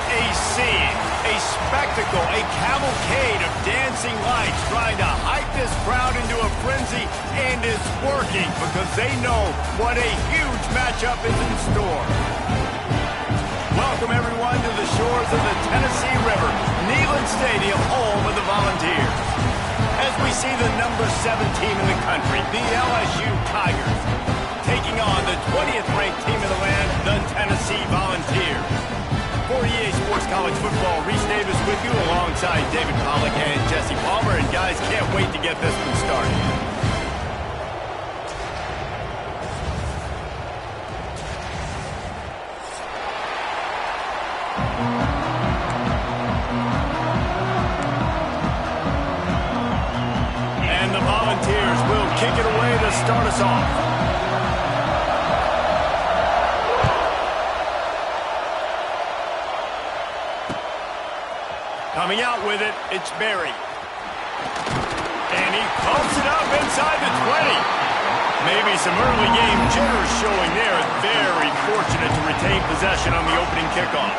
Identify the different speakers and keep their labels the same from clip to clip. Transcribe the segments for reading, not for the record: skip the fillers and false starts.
Speaker 1: A scene, a spectacle, a cavalcade of dancing lights trying to hype this crowd into a frenzy, and it's working because they know what a huge matchup is in store. Welcome everyone to the shores of the Tennessee River, Neyland Stadium, home of the Volunteers. As we see the number 7 team in the country, the LSU Tigers, taking on the 20th ranked team in the land, the Tennessee Volunteers. For EA Sports College Football, Reese Davis with you alongside David Pollack and Jesse Palmer. And guys, can't wait to get this one started. And the Volunteers will kick it away to start us off. Coming out with it, it's Barry. And he pumps it up inside the 20. Maybe some early game jitters showing there. Very fortunate to retain possession on the opening kickoff.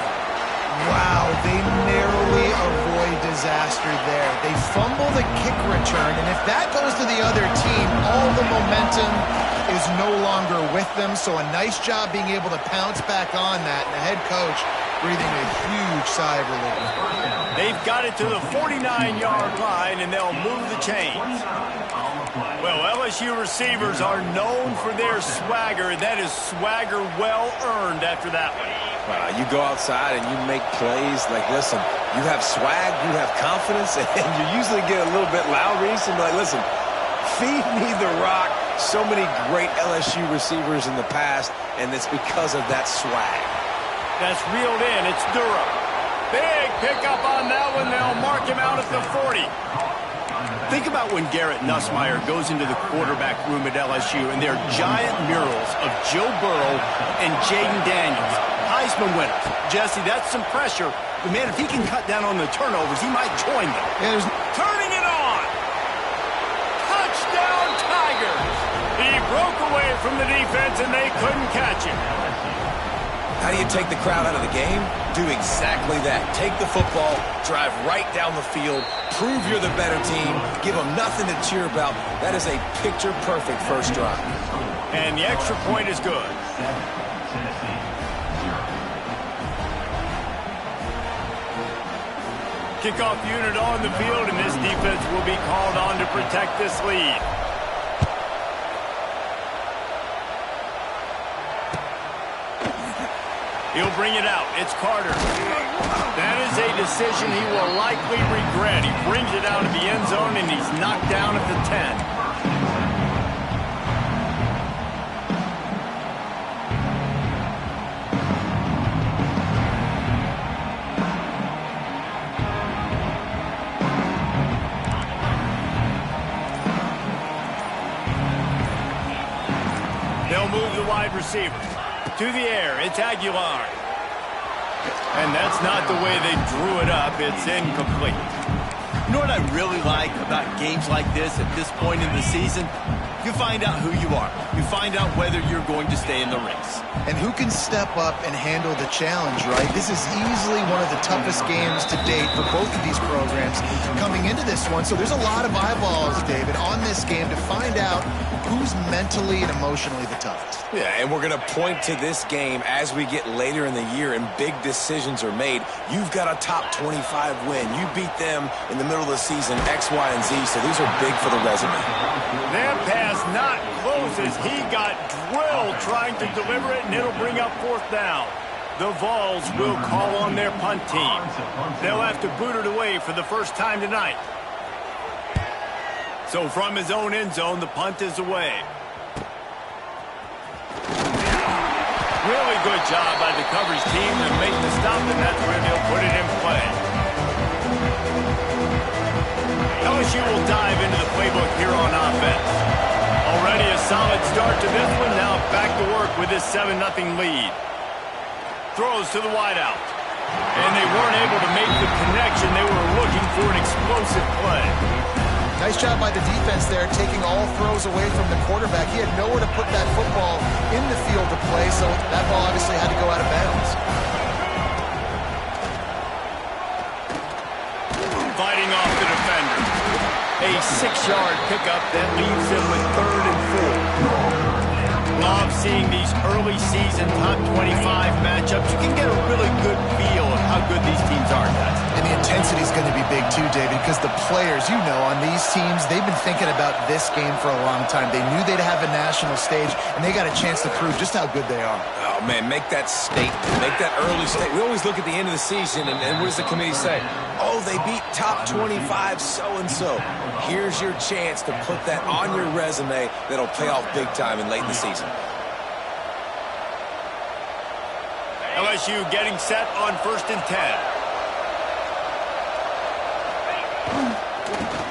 Speaker 2: Wow, they narrowly avoid disaster there. They fumble the kick return, and if that goes to the other team, all the momentum is no longer with them. So a nice job being able to pounce back on that, and the head coach breathing a huge sigh of relief.
Speaker 1: They've got it to the 49-yard line, and they'll move the chains. Well, LSU receivers are known for their swagger, and that is swagger well-earned after that one.
Speaker 3: You go outside and you make plays. Like, listen, you have swag, you have confidence, and you usually get a little bit loud, Reese, and be like, listen, feed me the rock. So many great LSU receivers in the past, and it's because of that swag.
Speaker 1: That's reeled in. It's Durham. Big pickup on that one. They'll mark him out at the 40. Think about when Garrett Nussmeier goes into the quarterback room at LSU, and there are giant murals of Joe Burrow and Jaden Daniels, Heisman winners. Jesse, that's some pressure. But, man, if he can cut down on the turnovers, he might join them.
Speaker 2: Yeah,
Speaker 1: turning it on. Touchdown, Tigers. He broke away from the defense, and they couldn't catch him.
Speaker 3: How do you take the crowd out of the game? Do exactly that. Take the football, drive right down the field, prove you're the better team, give them nothing to cheer about. That is a picture-perfect first drive.
Speaker 1: And the extra point is good. Kickoff unit on the field, and this defense will be called on to protect this lead. He'll bring it out. It's Carter. That is a decision he will likely regret. He brings it out of the end zone, and he's knocked down at the 10. They'll move the wide receiver. To the air, it's Aguilar. And that's not the way they drew it up. It's incomplete. You know what I really like about games like this at this point in the season? You find out who you are. You find out whether you're going to stay in the race.
Speaker 2: And who can step up and handle the challenge, right? This is easily one of the toughest games to date for both of these programs coming into this one. So there's a lot of eyeballs, David, on this game to find out who's mentally and emotionally the toughest.
Speaker 3: Yeah, and we're going to point to this game as we get later in the year and big decisions are made. You've got a top 25 win. You beat them in the middle of the season, X, Y, and Z, so these are big for the resume.
Speaker 1: That pass not close as he got drilled trying to deliver it, and it'll bring up fourth down. The Vols will call on their punt team. They'll have to boot it away for the first time tonight. So from his own end zone, the punt is away. Really good job by the coverage team to make the stop, and that's where they'll put it in play. LSU will dive into the playbook here on offense. Already a solid start to this one. Now back to work with this 7-0 lead. Throws to the wideout. And they weren't able to make the connection. They were looking for an explosive play.
Speaker 2: Nice job by the defense there, taking all throws away from the quarterback. He had nowhere to put that football in the field to play, so that ball obviously had to go out of bounds.
Speaker 1: A 6-yard pickup that leaves them with 3rd and 4. Love seeing these early season top 25 matchups. You can get a really good feel of how good these teams are, guys.
Speaker 2: And the intensity is going to be big too, David, because the players, you know, on these teams, they've been thinking about this game for a long time. They knew they'd have a national stage, and they got a chance to prove just how good they are.
Speaker 3: Oh, man, make that statement. Make that early statement. We always look at the end of the season, and what does the committee say? Oh, they beat top 25 so-and-so. Here's your chance to put that on your resume that'll pay off big time and late in the season.
Speaker 1: LSU getting set on 1st and 10.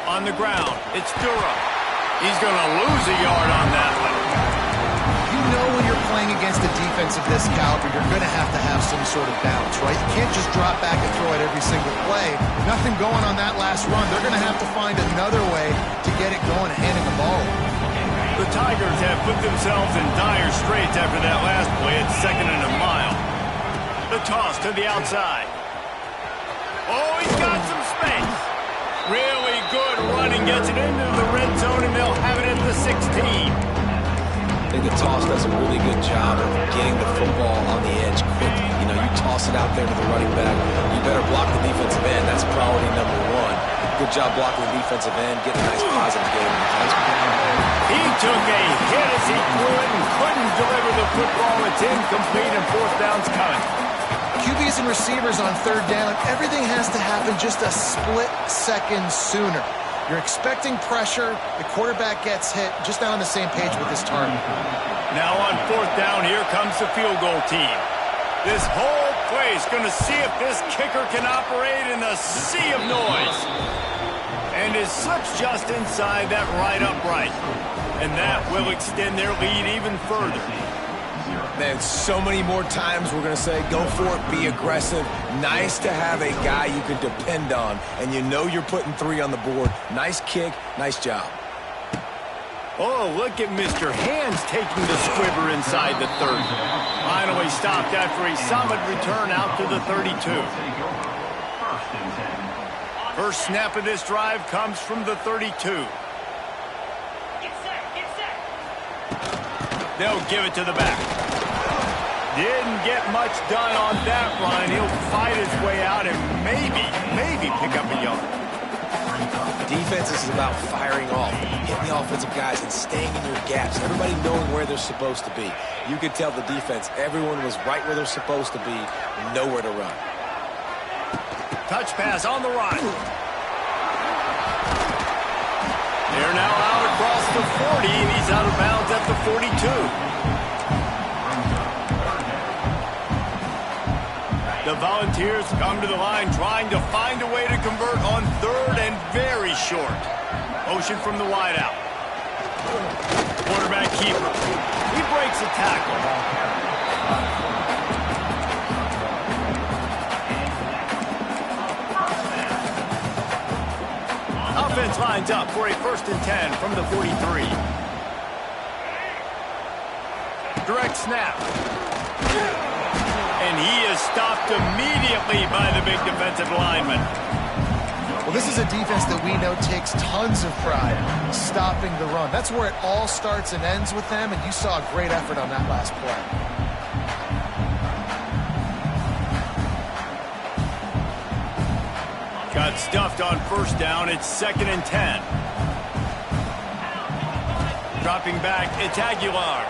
Speaker 1: On the ground, it's Durham. He's going to lose a yard on that one.
Speaker 2: You know when you're playing against a defense of this caliber, you're going to have some sort of balance, right? You can't just drop back and throw it every single play. Nothing going on that last run. They're going to have to find another way to get it going and handing the ball.
Speaker 1: The Tigers have put themselves in dire straits after that last play at 2nd and a mile. The toss to the outside. Oh, he's got some space. Really good running, gets it into the red zone, and they'll have it at the 16.
Speaker 3: I think the toss does a really good job of getting the football on the edge quickly. You know, you toss it out there to the running back. You better block the defensive end. That's priority number 1. Good job blocking the defensive end, getting a nice positive game in the touchdown.
Speaker 1: He took a hit as he threw it and couldn't deliver the football. It's incomplete and 4th down's coming.
Speaker 2: QBs and receivers on 3rd down, everything has to happen just a split second sooner. You're expecting pressure, the quarterback gets hit, just not on the same page with his target.
Speaker 1: Now on 4th down, here comes the field goal team. This whole place going to see if this kicker can operate in a sea of noise. And it slips just inside that right upright. And that will extend their lead even further.
Speaker 3: Man, so many more times we're going to say, go for it, be aggressive. Nice to have a guy you can depend on, and you know you're putting 3 on the board. Nice kick, nice job.
Speaker 1: Oh, look at Mr. Hands taking the squiver inside the 30. Finally stopped after a solid return out to the 32. First snap of this drive comes from the 32. They'll give it to the back. Didn't get much done on that run. He'll fight his way out and maybe pick up a yard.
Speaker 3: Defense is about firing off, hitting the offensive guys and staying in your gaps. Everybody knowing where they're supposed to be. You could tell the defense, everyone was right where they're supposed to be, nowhere to run.
Speaker 1: Touch pass on the run. They're now out across the 40, and he's out of bounds at the 42. The Volunteers come to the line trying to find a way to convert on 3rd and very short. Motion from the wideout. Quarterback keeper. He breaks a tackle. Offense lines up for a 1st and 10 from the 43. Direct snap. And he is stopped immediately by the big defensive lineman.
Speaker 2: Well, this is a defense that we know takes tons of pride stopping the run. That's where it all starts and ends with them, and you saw a great effort on that last play.
Speaker 1: Got stuffed on 1st down. It's 2nd and 10. Dropping back, it's Aguilar.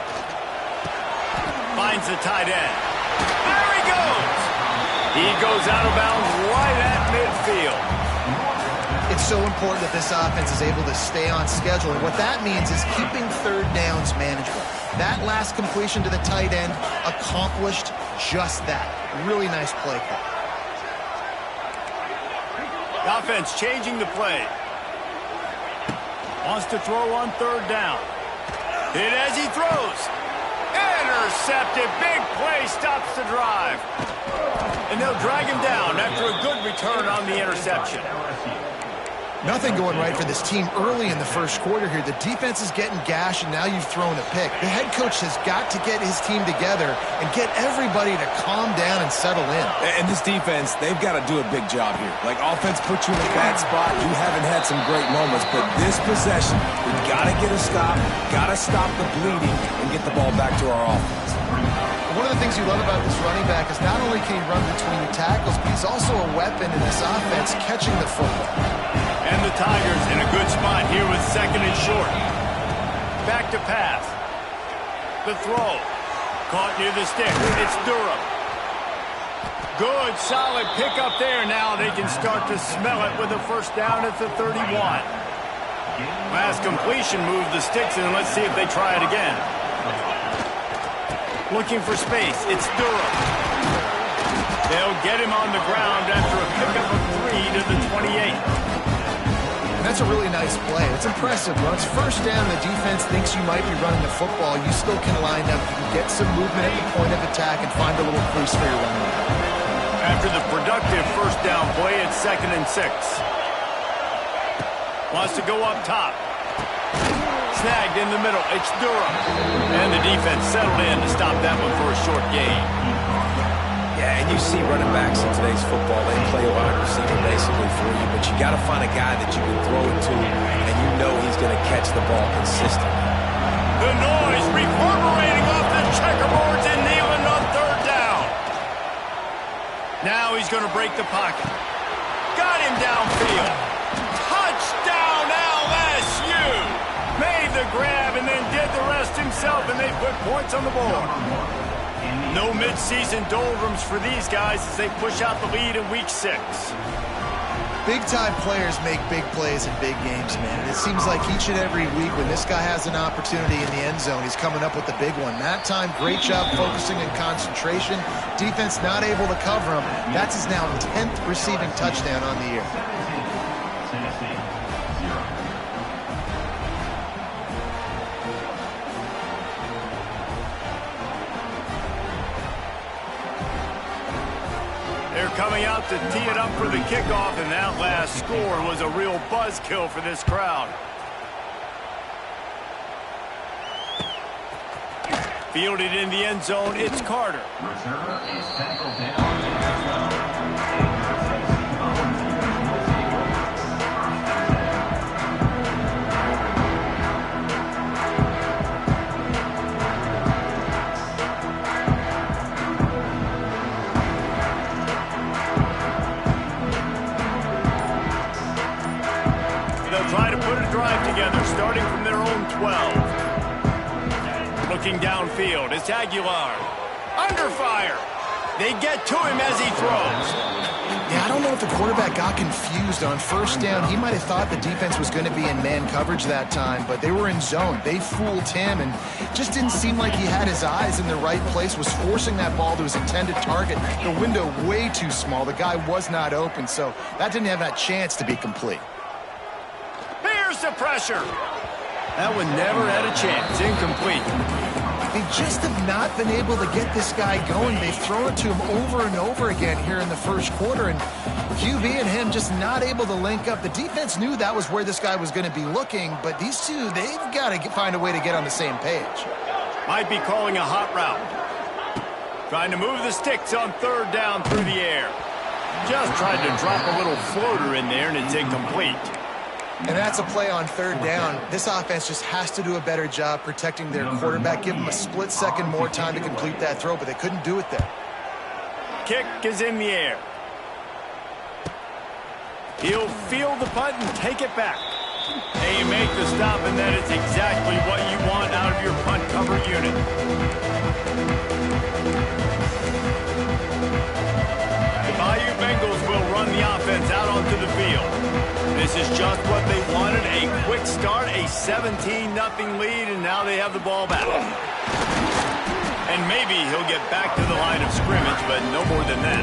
Speaker 1: Finds the tight end. There he goes! He goes out of bounds right at midfield.
Speaker 2: It's so important that this offense is able to stay on schedule, and what that means is keeping 3rd downs manageable. That last completion to the tight end accomplished just that. Really nice play call.
Speaker 1: Offense changing the play. Wants to throw on 3rd down. Hit as he throws. Intercepted. Big play stops the drive. And they'll drag him down after a good return on the interception.
Speaker 2: Nothing going right for this team early in the first quarter here. The defense is getting gashed, and now you've thrown a pick. The head coach has got to get his team together and get everybody to calm down and settle in.
Speaker 3: And this defense, they've got to do a big job here. Like, offense put you in a bad spot. You haven't had some great moments, but this possession, we've got to get a stop, got to stop the bleeding, and get the ball back to our offense.
Speaker 2: One of the things you love about this running back is not only can he run between the tackles, but he's also a weapon in this offense catching the football.
Speaker 1: And the Tigers in a good spot here with second and short. Back to pass. The throw. Caught near the stick. It's Durham. Good, solid pickup there. Now they can start to smell it with a first down at the 31. Last completion moved the sticks, and let's see if they try it again. Looking for space. It's Durham. They'll get him on the ground after a pickup of 3 to the 28.
Speaker 2: That's a really nice play. It's impressive. When it's first down, the defense thinks you might be running the football. You still can line up. You can get some movement at the point of attack and find a little crease for your running.
Speaker 1: After the productive first down play, it's 2nd and 6. Wants to go up top. Snagged in the middle. It's Durham. And the defense settled in to stop that one for a short gain.
Speaker 3: Yeah, and you see running backs in today's football, they play a wide receiver basically for you, but you got to find a guy that you can throw it to, and you know he's going to catch the ball consistently.
Speaker 1: The noise reverberating off the checkerboards and Neyland on 3rd down. Now he's going to break the pocket. Got him downfield. Touchdown LSU! Made the grab and then did the rest himself, and they put points on the board. No mid-season doldrums for these guys as they push out the lead in Week 6.
Speaker 2: Big-time players make big plays in big games, man. It seems like each and every week when this guy has an opportunity in the end zone, he's coming up with the big one. That time, great job focusing and concentration. Defense not able to cover him. That's his now 10th receiving touchdown on the year.
Speaker 1: They're coming out to tee it up for the kickoff, and that last score was a real buzzkill for this crowd. Fielded in the end zone, it's Carter.
Speaker 4: Returner is tackled down.
Speaker 1: Try to put a drive together, starting from their own 12. Looking downfield, it's Aguilar. Under fire. They get to him as he throws.
Speaker 2: Yeah, I don't know if the quarterback got confused on first down. He might have thought the defense was going to be in man coverage that time, but they were in zone. They fooled him, and just didn't seem like he had his eyes in the right place, was forcing that ball to his intended target. The window way too small. The guy was not open, so that didn't have that chance to be complete.
Speaker 1: Here's the pressure. That one never had a chance. Incomplete.
Speaker 2: They just have not been able to get this guy going. They've thrown it to him over and over again here in the first quarter, and QB and him just not able to link up. The defense knew that was where this guy was going to be looking, but these two, they've got to find a way to get on the same page.
Speaker 1: Might be calling a hot route. Trying to move the sticks on 3rd down through the air. Just tried to drop a little floater in there, and it's incomplete.
Speaker 2: And that's a play on 3rd down. This offense just has to do a better job protecting their quarterback. Give him a split second more time to complete that throw, but they couldn't do it there.
Speaker 1: Kick is in the air. He'll field the punt and take it back. And you make the stop, and that is exactly what you want out of your punt cover unit. The Bayou Bengals will run the offense out onto the field. This is just what they wanted, a quick start, a 17-0 lead, and now they have the ball back. And maybe he'll get back to the line of scrimmage, but no more than that.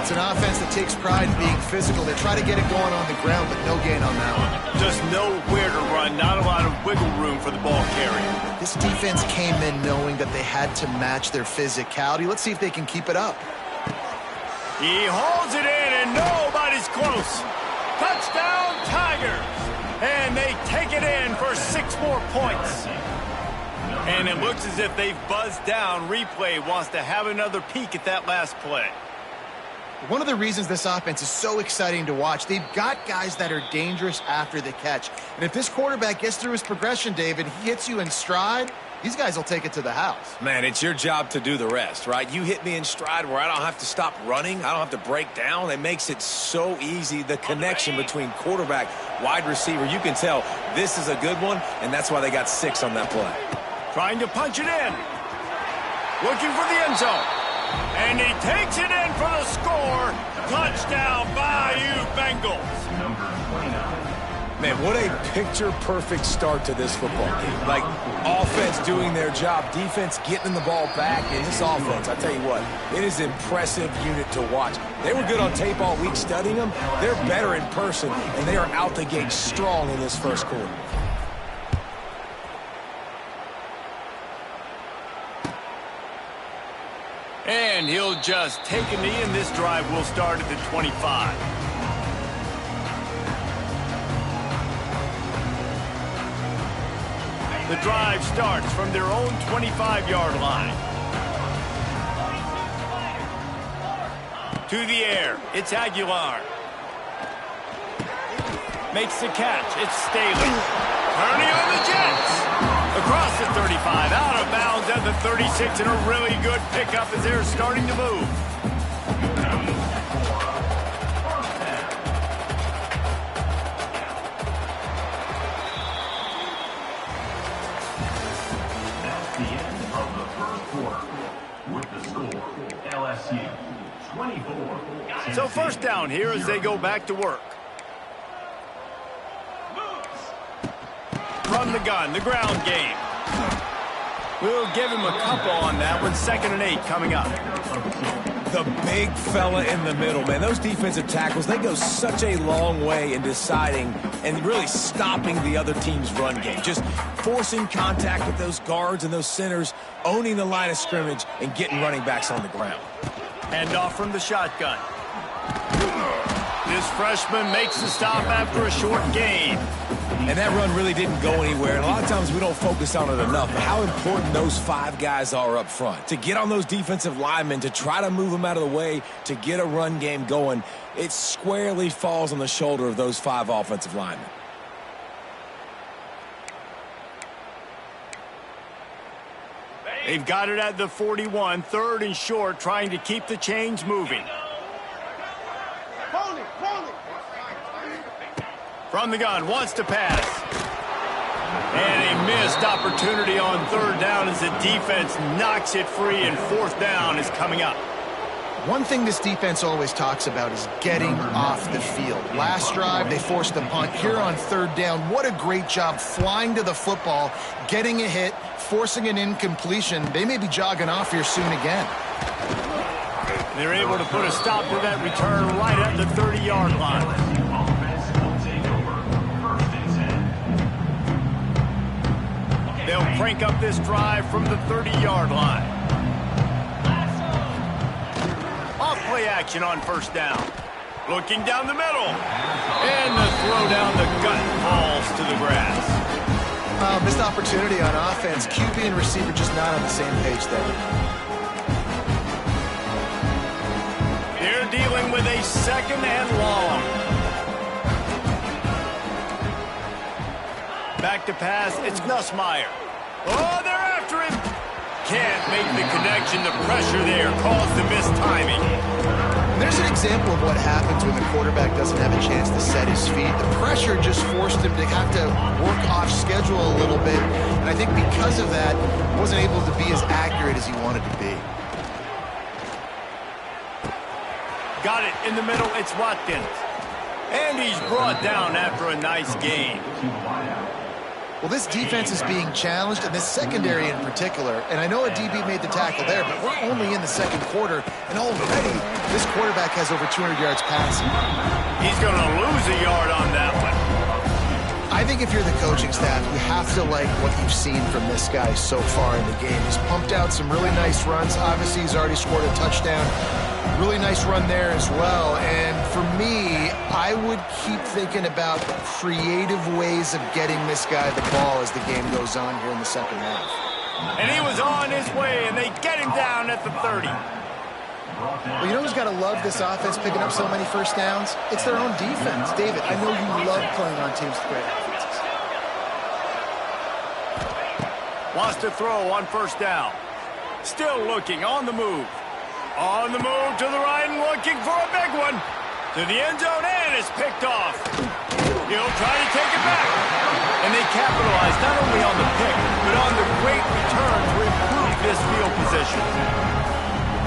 Speaker 2: It's an offense that takes pride in being physical. They try to get it going on the ground, but no gain on that one.
Speaker 1: Just nowhere to run, not a lot of wiggle room for the ball carrier.
Speaker 2: This defense came in knowing that they had to match their physicality. Let's see if they can keep it up.
Speaker 1: He holds it in, and nobody's close. Touchdown, Tigers! And they take it in for 6 more points. And it looks as if they've buzzed down. Replay wants to have another peek at that last play.
Speaker 2: One of the reasons this offense is so exciting to watch, they've got guys that are dangerous after the catch. And if this quarterback gets through his progression, David, he hits you in stride, these guys will take it to the house.
Speaker 3: Man, it's your job to do the rest, right? You hit me in stride where I don't have to stop running. I don't have to break down. It makes it so easy, the connection between quarterback, wide receiver. You can tell this is a good one, and that's why they got 6 on that play.
Speaker 1: Trying to punch it in. Looking for the end zone. And he takes it in for the score. Touchdown, Bayou Bengals.
Speaker 4: Number 29.
Speaker 3: Man, what a picture-perfect start to this football game. Like, offense doing their job, defense getting the ball back, and this offense, I tell you what, it is an impressive unit to watch. They were good on tape all week studying them. They're better in person, and they are out the gate strong in this first quarter.
Speaker 1: And he'll just take a knee, and this drive will start at the 25. The drive starts from their own 25-yard line. To the air, it's Aguilar. Makes the catch, it's Staley. Turning on the Jets. Across the 35, out of bounds at the 36, and a really good pickup as they're starting to move.
Speaker 4: That's the end of the first quarter. With the score, LSU 24.
Speaker 1: So first down here as they go back to work. From the gun, the ground game. We'll give him a couple on that one. 2nd and 8 coming up.
Speaker 3: The big fella in the middle, man. Those defensive tackles, they go such a long way in deciding and really stopping the other team's run game. Just forcing contact with those guards and those centers, owning the line of scrimmage, and getting running backs on the ground.
Speaker 1: Hand off from the shotgun. This freshman makes the stop after a short gain.
Speaker 3: And that run really didn't go anywhere. And a lot of times we don't focus on it enough, but how important those 5 guys are up front. To get on those defensive linemen, to try to move them out of the way, to get a run game going, it squarely falls on the shoulder of those 5 offensive linemen.
Speaker 1: They've got it at the 41, 3rd and short, trying to keep the chains moving. From the gun, wants to pass. And a missed opportunity on 3rd down as the defense knocks it free, and 4th down is coming up.
Speaker 2: One thing this defense always talks about is getting off the field. Last drive, they forced a punt. Here on 3rd down, what a great job flying to the football, getting a hit, forcing an incompletion. They may be jogging off here soon again.
Speaker 1: They're able to put a stop to that return right at the 30-yard line. They'll crank up this drive from the 30-yard line. Off play action on 1st down. Looking down the middle. And the throw down the gut falls to the grass.
Speaker 2: Missed opportunity on offense. QB and receiver just not on the same page there.
Speaker 1: They're dealing with a 2nd and long. Back to pass, it's Nussmeier. Oh, they're after him. Can't make the connection. The pressure there caused the missed timing.
Speaker 2: There's an example of what happens when the quarterback doesn't have a chance to set his feet. The pressure just forced him to have to work off schedule a little bit. And I think because of that, he wasn't able to be as accurate as he wanted to be.
Speaker 1: Got it in the middle, it's Watkins. And he's brought down after a nice gain.
Speaker 2: Well, this defense is being challenged, and this secondary in particular. And I know a DB made the tackle there, but we're only in the 2nd quarter, and already this quarterback has over 200 yards passing.
Speaker 1: He's going to lose a yard on that one.
Speaker 2: I think if you're the coaching staff, you have to like what you've seen from this guy so far in the game. He's pumped out some really nice runs. Obviously, he's already scored a touchdown. Really nice run there as well. And For me, I would keep thinking about creative ways of getting this guy the ball as the game goes on here in the second half.
Speaker 1: And he was on his way, and they get him down at the 30.
Speaker 2: Well, you know who's got to love this offense picking up so many first downs? It's their own defense. David, I know you love playing on teams with great offenses.
Speaker 1: Wants to throw on first down. Still looking, on the move. On the move to the right and looking for a big one. To the end zone, and it's picked off. He'll try to take it back. And they capitalize not only on the pick, but on the great return to improve this field position.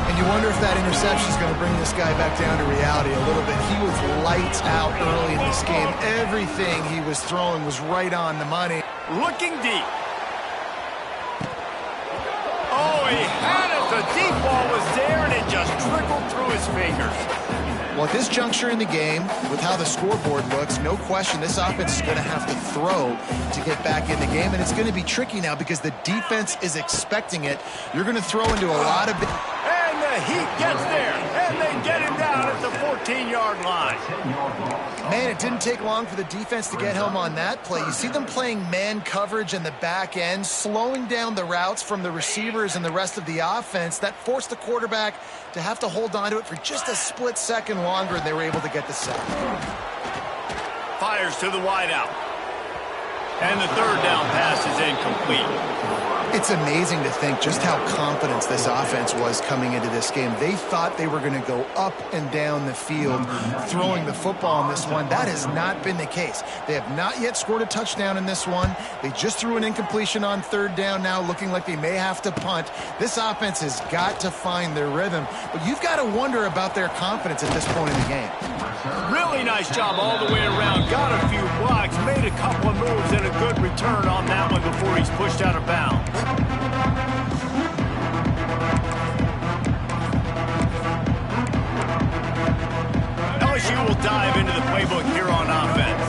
Speaker 2: And you wonder if that interception is going to bring this guy back down to reality a little bit. He was lights out early in this game. Everything he was throwing was right on the money.
Speaker 1: Looking deep. Oh, he had it. The deep ball was there, and it just trickled through his fingers.
Speaker 2: Well, at this juncture in the game, with how the scoreboard looks, no question this offense is going to have to throw to get back in the game, and it's going to be tricky now because the defense is expecting it. You're going to throw into a lot of...
Speaker 1: And the heat gets there, and they get him down at the 14-yard line.
Speaker 2: Man, it didn't take long for the defense to get home on that play. You see them playing man coverage in the back end, slowing down the routes from the receivers and the rest of the offense. That forced the quarterback to have to hold on to it for just a split second longer, and they were able to get the sack.
Speaker 1: Fires to the wideout. And the third down pass is incomplete.
Speaker 2: It's amazing to think just how confident this offense was coming into this game. They thought they were going to go up and down the field throwing the football in this one. That has not been the case. They have not yet scored a touchdown in this one. They just threw an incompletion on third down now, looking like they may have to punt. This offense has got to find their rhythm. But you've got to wonder about their confidence at this point in the game.
Speaker 1: Really nice job all the way around. Got a few blocks, made a couple of moves, and a good return on that one before he's pushed out of bounds. LSU will dive into the playbook here on offense.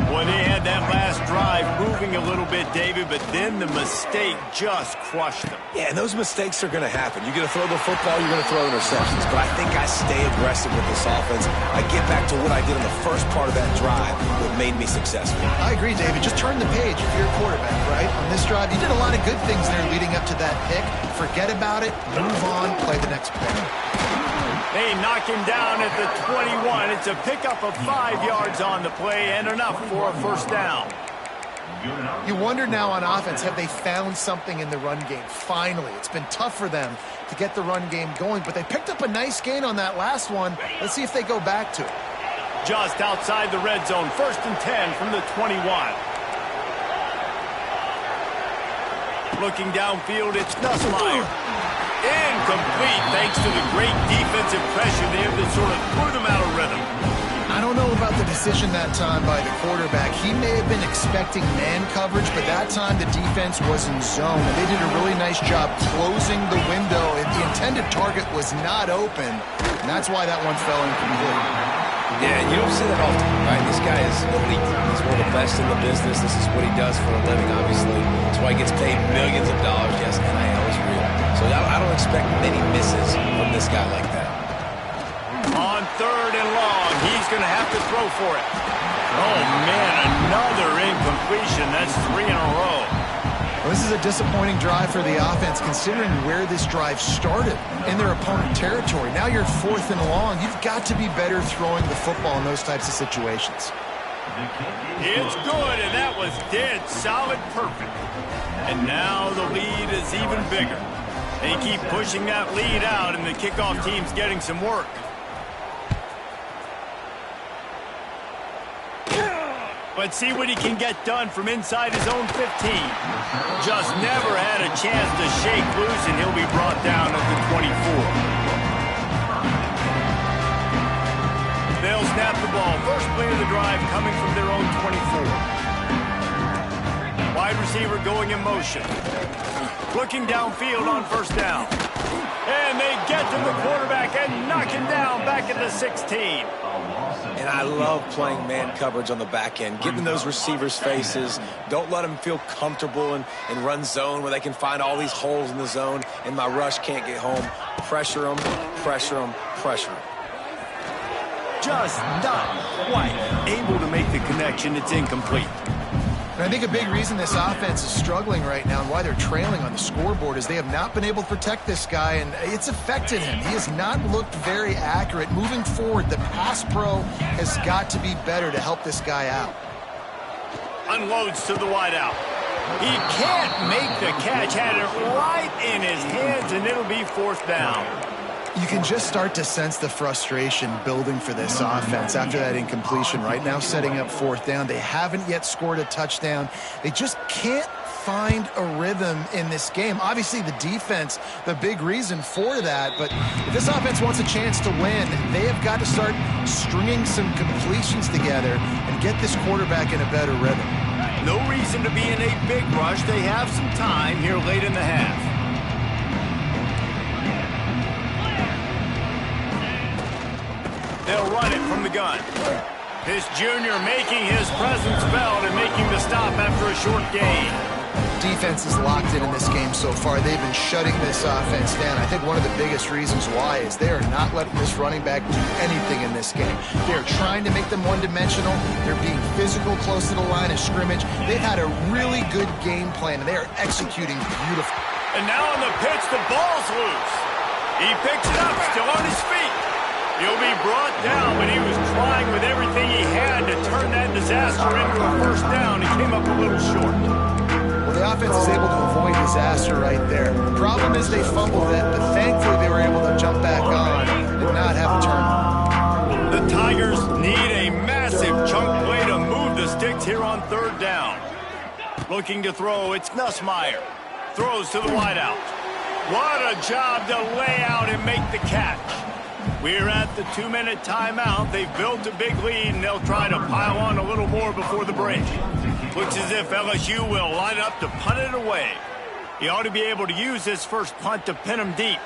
Speaker 1: Boy, they had that last drive moving a little bit, David, but then the mistake just crushed them.
Speaker 3: Yeah, and those mistakes are going to happen. You're going to throw the football, you're going to throw interceptions. But I think I stay aggressive with this offense. I get back to what I did in the first part of that drive that made me successful.
Speaker 2: I agree, David. Just turn the page if you're a quarterback, right? On this drive, you did a lot of good things there leading up to that pick. Forget about it, move on, play the next play.
Speaker 1: They knock him down at the 21. It's a pickup of 5 yards on the play and enough for a first down.
Speaker 2: You wonder now on offense, have they found something in the run game? Finally, it's been tough for them to get the run game going, but they picked up a nice gain on that last one. Let's see if they go back to it.
Speaker 1: Just outside the red zone, 1st and 10 from the 21. Looking downfield, it's Nussmeier. Incomplete, thanks to the great defensive pressure there that sort of threw them out of rhythm.
Speaker 2: I don't know about the decision that time by the quarterback. He may have been expecting man coverage, but that time the defense was in zone. And they did a really nice job closing the window. The intended target was not open, and that's why that one fell incomplete.
Speaker 3: Yeah, you don't see that often, right? This guy is elite. He's one of the best in the business. This is what he does for a living, obviously. That's why he gets paid millions of dollars. Yes, NIL is real. So I don't expect many misses from this guy like that.
Speaker 1: On 3rd and long, he's going to have to throw for it. Oh, man, another incompletion. That's 3 in a row.
Speaker 2: Well, this is a disappointing drive for the offense, considering where this drive started in their opponent territory. Now you're 4th and long. You've got to be better throwing the football in those types of situations.
Speaker 1: It's good, and that was dead solid perfect. And now the lead is even bigger. They keep pushing that lead out, and the kickoff team's getting some work. But see what he can get done from inside his own 15. Just never had a chance to shake loose, and he'll be brought down at the 24. They'll snap the ball. First play of the drive coming from their own 24. Wide receiver going in motion. Looking downfield on first down. And they get to the quarterback and knock him down back at the 16.
Speaker 3: And I love playing man coverage on the back end, giving those receivers faces. Don't let them feel comfortable in run zone where they can find all these holes in the zone and my rush can't get home. Pressure them, pressure them, pressure them.
Speaker 1: just not quite able to make the connection. It's incomplete.
Speaker 2: And I think a big reason this offense is struggling right now and why they're trailing on the scoreboard is they have not been able to protect this guy, and it's affected him. He has not looked very accurate. Moving forward, the pass pro has got to be better to help this guy out.
Speaker 1: Unloads to the wideout. He can't make the catch. Had it right in his hands, and it'll be fourth down.
Speaker 2: You can just start to sense the frustration building for this offense after that incompletion. Right now, setting up fourth down. They haven't yet scored a touchdown. They just can't find a rhythm in this game. Obviously, the defense, the big reason for that. But if this offense wants a chance to win, they have got to start stringing some completions together and get this quarterback in a better rhythm.
Speaker 1: No reason to be in a big rush. They have some time here late in the half. They'll run it from the gun. This junior making his presence felt and making the stop after a short gain.
Speaker 2: Defense is locked in this game so far. They've been shutting this offense down. I think one of the biggest reasons why is they are not letting this running back do anything in this game. They're trying to make them one-dimensional. They're being physical close to the line of scrimmage. They've had a really good game plan, and they are executing beautifully.
Speaker 1: And now on the pitch, the ball's loose. He picks it up, still on his feet. He'll be brought down, but he was trying with everything he had to turn that disaster into a first down. He came up a little short.
Speaker 2: Well, the offense is able to avoid disaster right there. The problem is they fumbled it, but thankfully they were able to jump back on and not have a turnover.
Speaker 1: The Tigers need a massive chunk play to move the sticks here on third down. Looking to throw, it's Nussmeier. Throws to the wideout. What a job to lay out and make the catch. We're at the 2-minute timeout. They've built a big lead, and they'll try to pile on a little more before the break. Looks as if LSU will line up to punt it away. He ought to be able to use this first punt to pin him deep.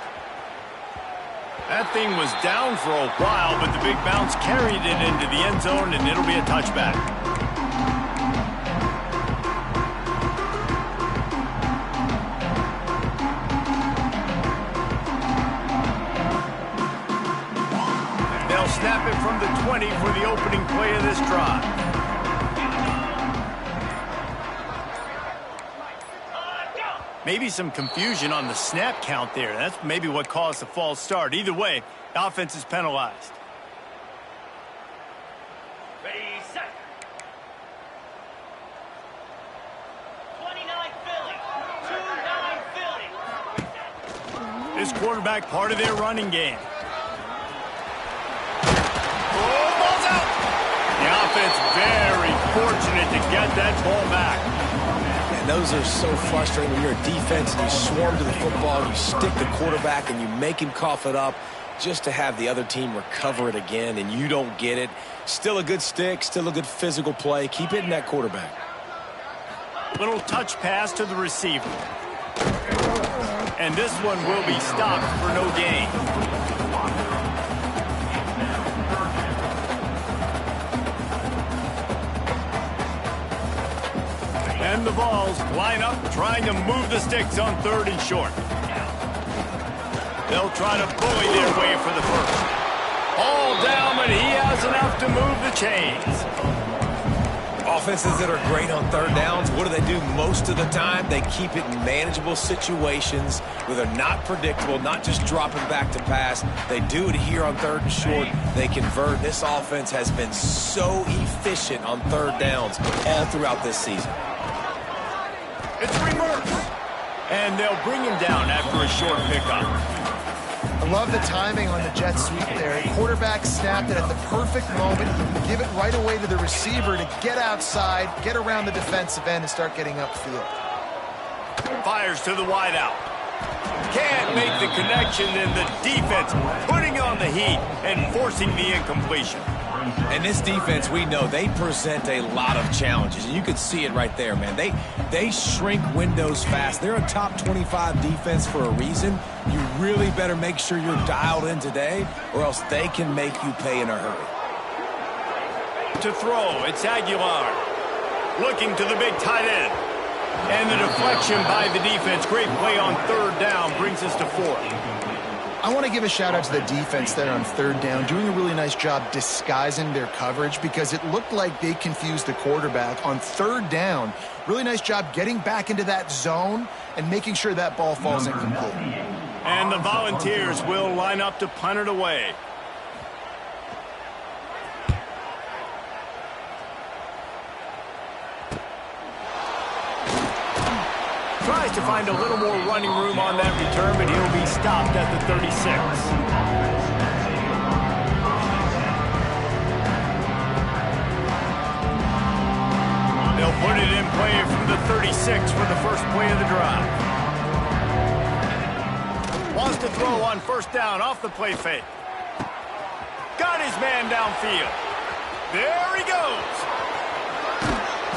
Speaker 1: That thing was down for a while, but the big bounce carried it into the end zone, and it'll be a touchback. Snap it from the 20 for the opening play of this drive. Maybe some confusion on the snap count there. That's maybe what caused the false start. Either way, the offense is penalized.
Speaker 5: Ready, set. 29 Philly. 2-9 Philly.
Speaker 1: This quarterback part of their running game. The offense very fortunate to get that ball back.
Speaker 3: And those are so frustrating when you're a defense and you swarm to the football, you stick the quarterback and you make him cough it up just to have the other team recover it again, and you don't get it. Still a good stick, still a good physical play. Keep hitting that quarterback.
Speaker 1: Little touch pass to the receiver. And this one will be stopped for no gain. And the balls line up, trying to move the sticks on third and short. They'll try to bully their way for the first. All down, but he has enough to move the chains.
Speaker 3: Offenses that are great on third downs, what do? Most of the time, they keep it in manageable situations where they're not predictable, not just dropping back to pass. They do it here on third and short. They convert. This offense has been so efficient on third downs all throughout this season.
Speaker 1: It's reverse. And they'll bring him down after a short pickup.
Speaker 2: I love the timing on the jet sweep there. The quarterback snapped it at the perfect moment. Give it right away to the receiver to get outside, get around the defensive end, and start getting upfield.
Speaker 1: Fires to the wideout. Can't make the connection, and the defense putting on the heat and forcing the incompletion.
Speaker 3: And this defense, we know, they present a lot of challenges. And you can see it right there, man. They shrink windows fast. They're a top 25 defense for a reason. You really better make sure you're dialed in today, or else they can make you pay in a hurry.
Speaker 1: To throw, it's Aguilar. Looking to the big tight end. And the deflection by the defense. Great play on third down brings us to fourth.
Speaker 2: I want to give a shout out to the defense there on third down, doing a really nice job disguising their coverage because it looked like they confused the quarterback on third down. Really nice job getting back into that zone and making sure that ball falls incomplete.
Speaker 1: And the Volunteers will line up to punt it away. Tries to find a little more running room on that return, but he'll be stopped at the 36. They'll put it in play from the 36 for the first play of the drive. Wants to throw on first down off the play fake. Got his man downfield. There he goes.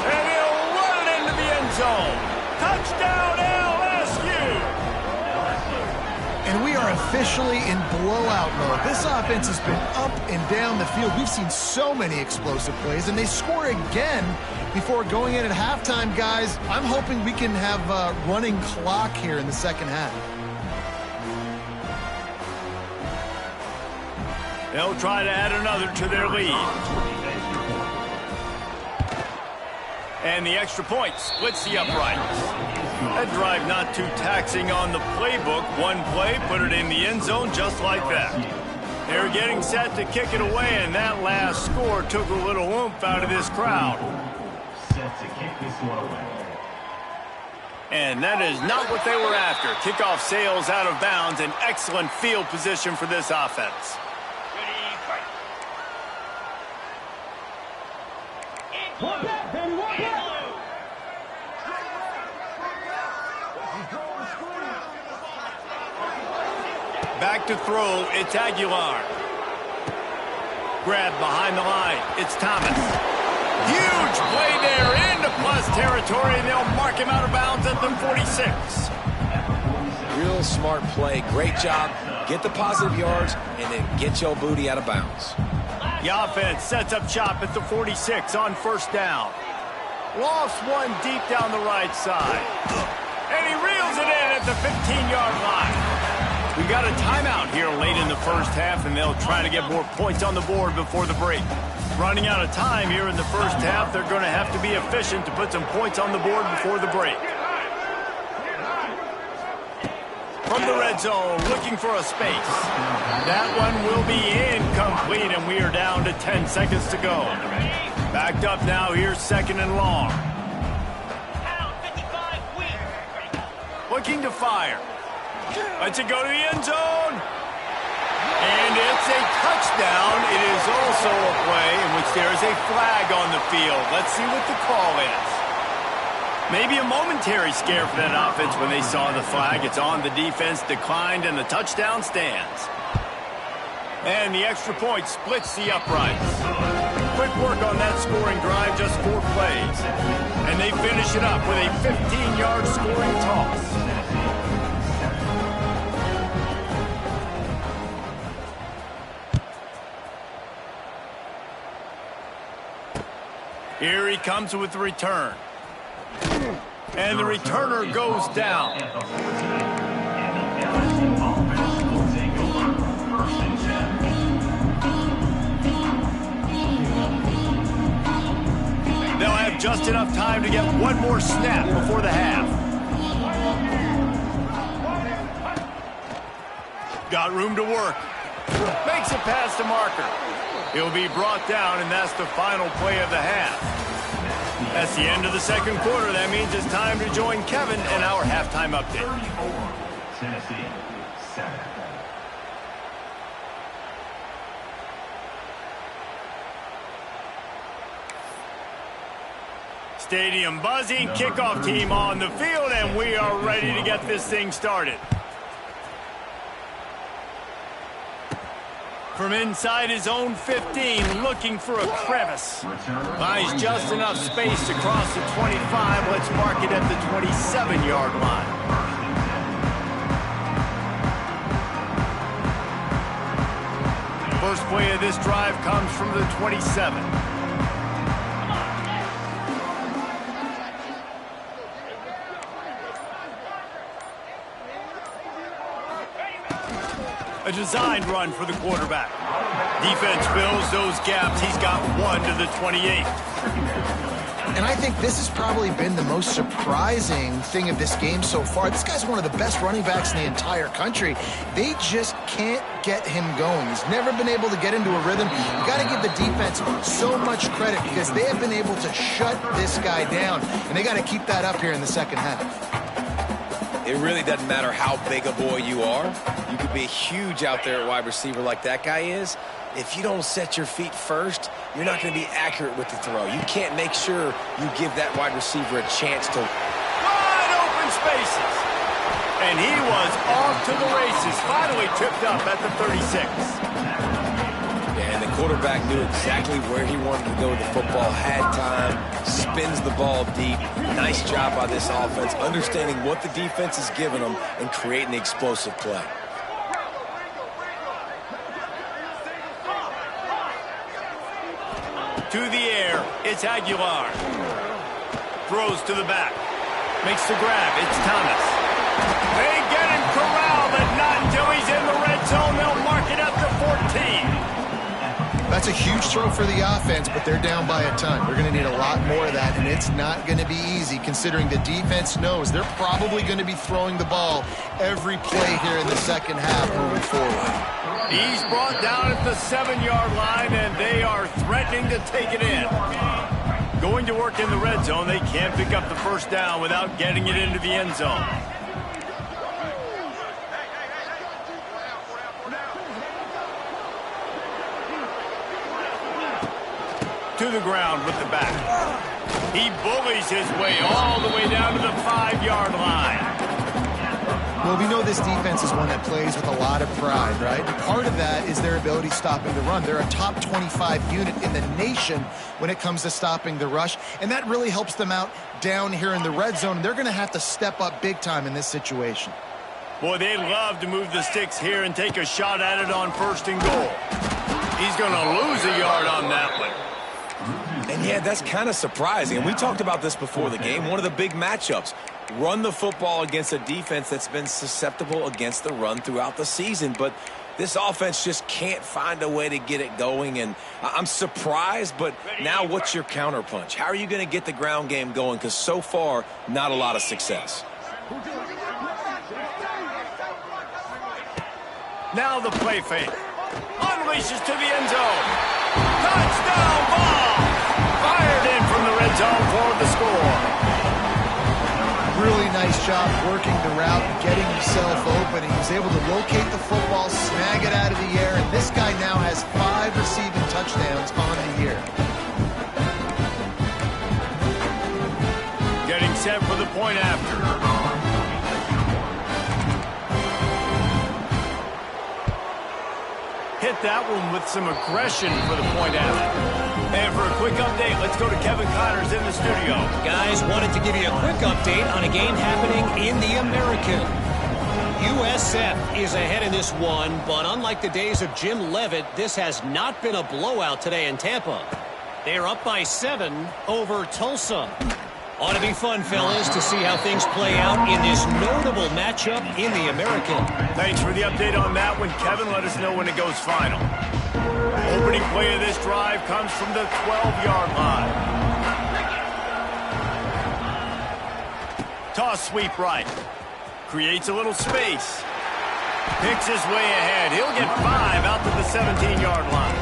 Speaker 1: And he'll run it into the end zone. Touchdown, LSU!
Speaker 2: And we are officially in blowout mode. This offense has been up and down the field. We've seen so many explosive plays, and they score again before going in at halftime, guys. I'm hoping we can have a running clock here in the second half.
Speaker 1: They'll try to add another to their lead. And the extra point splits the uprights. That drive not too taxing on the playbook. One play, put it in the end zone just like that. They're getting set to kick it away, and that last score took a little oomph out of this crowd.
Speaker 4: Set to kick this one away.
Speaker 1: And that is not what they were after. Kickoff sails out of bounds, an excellent field position for this offense. Back to throw, it's Aguilar. Grab behind the line, it's Thomas. Huge play there into plus territory, and they'll mark him out of bounds at the 46.
Speaker 3: Real smart play. Great job. Get the positive yards, and then get your booty out of bounds.
Speaker 1: The offense sets up shop at the 46 on first down. Lost one deep down the right side. And he reels it in at the 15-yard line. We got a timeout here late in the first half, and they'll try to get more points on the board before the break. Running out of time here in the first half, they're going to have to be efficient to put some points on the board before the break. From the red zone, looking for a space. That one will be incomplete, and we are down to 10 seconds to go. Backed up now, here's second and long. Looking to fire. Lets it go to the end zone. And it's a touchdown. It is also a play in which there is a flag on the field. Let's see what the call is. Maybe a momentary scare for that offense when they saw the flag. It's on, the defense declined, and the touchdown stands. And the extra point splits the uprights. Quick work on that scoring drive, just 4 plays. And they finish it up with a 15-yard scoring toss. Here he comes with the return. And the returner goes down. They'll have just enough time to get one more snap before the half. Got room to work. Makes it past the marker. He'll be brought down, and that's the final play of the half. That's the end of the second quarter. That means it's time to join Kevin in our halftime update.
Speaker 4: 34, Tennessee, 7.
Speaker 1: Stadium buzzing, kickoff team on the field, and we are ready to get this thing started. From inside his own 15, looking for a crevice. Finds just enough space to cross the 25. Let's mark it at the 27-yard line. First play of this drive comes from the 27. A A designed run for the quarterback. Defense fills those gaps. He's got 1 to the 28.
Speaker 2: And I think this has probably been the most surprising thing of this game so far. This guy's one of the best running backs in the entire country. They just can't get him going. He's never been able to get into a rhythm. You got to give the defense so much credit because they have been able to shut this guy down, and they got to keep that up here in the second half.
Speaker 3: It really doesn't matter how big a boy you are. You could be huge out there at wide receiver like that guy is. If you don't set your feet first, you're not going to be accurate with the throw. You can't make sure you give that wide receiver a chance to...
Speaker 1: Wide open spaces. And he was off to the races. Finally tripped up at the 36.
Speaker 3: And the quarterback knew exactly where he wanted to go with the football, had time, spins the ball deep. Nice job by this offense, understanding what the defense is giving them and creating the explosive play.
Speaker 1: To the air, it's Aguilar. Throws to the back. Makes the grab, it's Thomas. They get him corralled, but not until he's in the red zone. They'll mark it up to 14.
Speaker 2: That's a huge throw for the offense, but they're down by a ton. They're going to need a lot more of that, and it's not going to be easy considering the defense knows they're probably going to be throwing the ball every play here in the second half moving forward.
Speaker 1: He's brought down at the 7-yard line, and they are threatening to take it in. Going to work in the red zone, they can't pick up the first down without getting it into the end zone. To the ground with the back. He bullies his way all the way down to the 5-yard line.
Speaker 2: Well, we know this defense is one that plays with a lot of pride, right? And part of that is their ability stopping the run. They're a top 25 unit in the nation when it comes to stopping the rush, and that really helps them out down here in the red zone. They're going to have to step up big time in this situation.
Speaker 1: Boy, they love to move the sticks here and take a shot at it on 1st and goal. He's going to lose a yard on that one.
Speaker 3: And yeah, that's kind of surprising. And we talked about this before the game. One of the big matchups. Run the football against a defense that's been susceptible against the run throughout the season. But this offense just can't find a way to get it going. And I'm surprised, but now what's your counterpunch? How are you going to get the ground game going? Because so far, not a lot of success.
Speaker 1: Now the play fake. Unleashes to the end zone. Touchdown ball! Fired in from the red zone for the score.
Speaker 2: Really nice job working the route, getting himself open. He was able to locate the football, snag it out of the air, and this guy now has 5 receiving touchdowns on the year.
Speaker 1: Getting set for the point after. Hit that one with some aggression for the point after. And for a quick update, let's go to Kevin Connors in the studio.
Speaker 6: Guys, wanted to give you a quick update on a game happening in the American. USF is ahead in this one, but unlike the days of Jim Leavitt, this has not been a blowout today in Tampa. They are up by 7 over Tulsa. Ought to be fun, fellas, to see how things play out in this notable matchup in the American.
Speaker 1: Thanks for the update on that one, Kevin. Let us know when it goes final. Opening play of this drive comes from the 12-yard line. Toss sweep right. Creates a little space. Picks his way ahead. He'll get 5 out to the 17-yard line.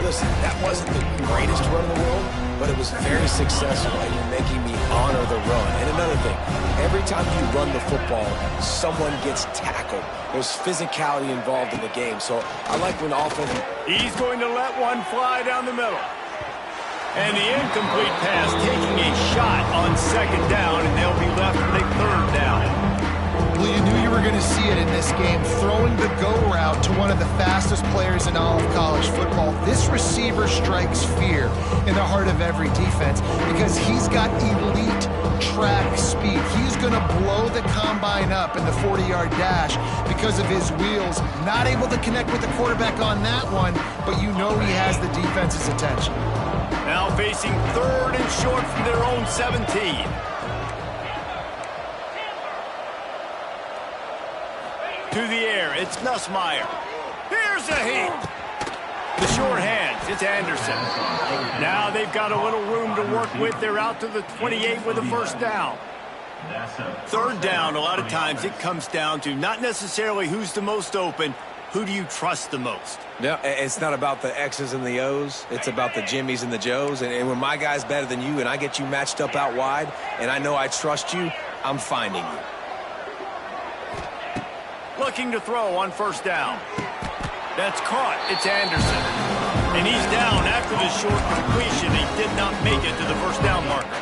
Speaker 3: Listen, that wasn't the greatest run in the world, but it was very successful, and you're making me honor the run. And another thing, every time you run the football, someone gets tackled. There's physicality involved in the game, so I like when offense...
Speaker 1: He's going to let one fly down the middle. And the incomplete pass taking a shot on 2nd down, and they'll be left with a 3rd down.
Speaker 2: Well, you knew you were going to see it in this game, throwing the go route to one of the fastest players in all of college football. This receiver strikes fear in the heart of every defense because he's got elite track speed. He's going to blow the combine up in the 40-yard dash because of his wheels. Not able to connect with the quarterback on that one, but you know he has the defense's attention.
Speaker 1: Now facing 3rd and short from their own 17. To to the air. It's Nussmeier. Here's a heat. The short hands. It's Anderson. Now they've got a little room to work with. They're out to the 28 with a first down. Third down, a lot of times it comes down to not necessarily who's the most open, who do you trust the most?
Speaker 3: Yeah, it's not about the X's and the O's. It's about the Jimmies and the Joes. And when my guy's better than you and I get you matched up out wide and I know I trust you, I'm finding you.
Speaker 1: Looking to throw on first down. That's caught. It's Anderson. And he's down after the short completion. He did not make it to the first down marker.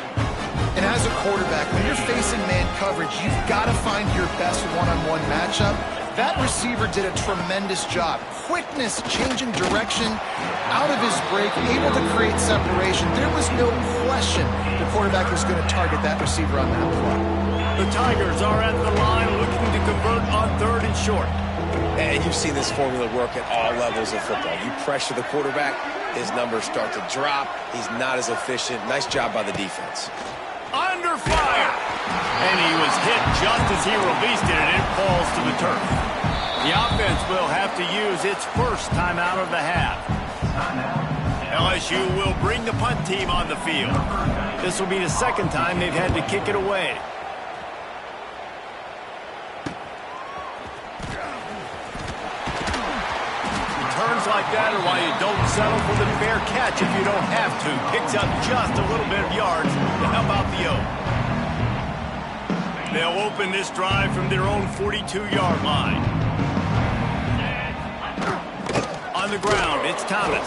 Speaker 2: And as a quarterback, when you're facing man coverage, you've got to find your best one-on-one matchup. That receiver did a tremendous job. Quickness, changing direction, out of his break, able to create separation. There was no question the quarterback was going to target that receiver on that play.
Speaker 1: The Tigers are at the line looking to convert on third and short.
Speaker 3: And you've seen this formula work at all levels of football. You pressure the quarterback, his numbers start to drop. He's not as efficient. Nice job by the defense.
Speaker 1: Under fire. And he was hit just as he released it, and it falls to the turf. The offense will have to use its first timeout of the half. LSU will bring the punt team on the field. This will be the second time they've had to kick it away. Turns like that are why you don't settle for the fair catch if you don't have to. Picks up just a little bit of yards to help out the O. They'll open this drive from their own 42-yard line. On the ground, it's Thomas.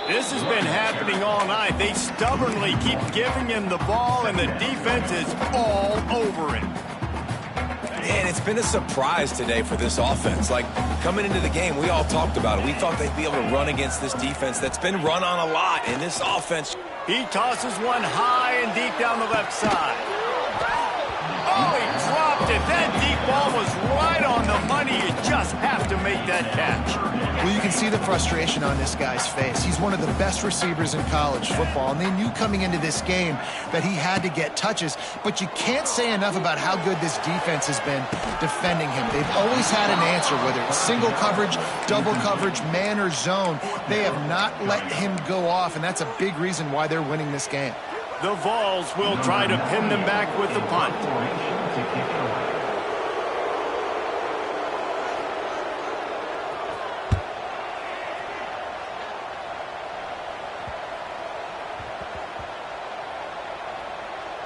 Speaker 1: This has been happening all night. They stubbornly keep giving him the ball, and the defense is all over it.
Speaker 3: And it's been a surprise today for this offense. Like, coming into the game, we all talked about it. We thought they'd be able to run against this defense that's been run on a lot. And this offense...
Speaker 1: He tosses one high and deep down the left side. Oh, he dropped it. That deep ball was right on the money. You just have to make that catch.
Speaker 2: Well, you can see the frustration on this guy's face. He's one of the best receivers in college football, and they knew coming into this game that he had to get touches, but you can't say enough about how good this defense has been defending him. They've always had an answer, whether it's single coverage, double coverage, man or zone. They have not let him go off, and that's a big reason why they're winning this game.
Speaker 1: The Vols will try to pin them back with the punt.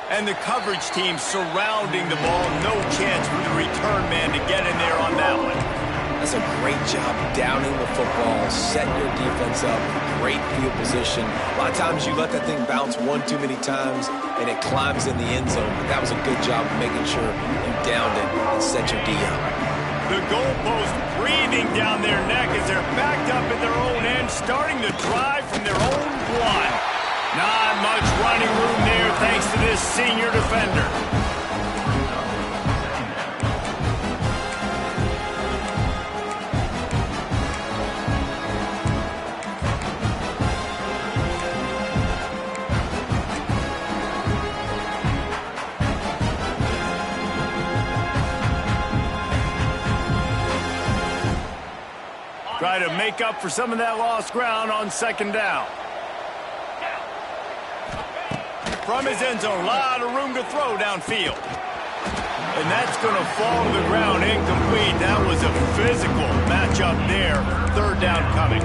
Speaker 1: And the coverage team surrounding the ball. No chance for the return man to get in there on that one.
Speaker 3: That's a great job downing the football, setting your defense up, great field position. A lot of times you let that thing bounce one too many times and it climbs in the end zone. But that was a good job of making sure you downed it and set your D up.
Speaker 1: The goalpost breathing down their neck as they're backed up at their own end, starting to drive from their own one. Not much running room there thanks to this senior defender. Try to make up for some of that lost ground on second down. From his end zone, a lot of room to throw downfield. And that's going to fall to the ground incomplete. That was a physical matchup there. Third down coming.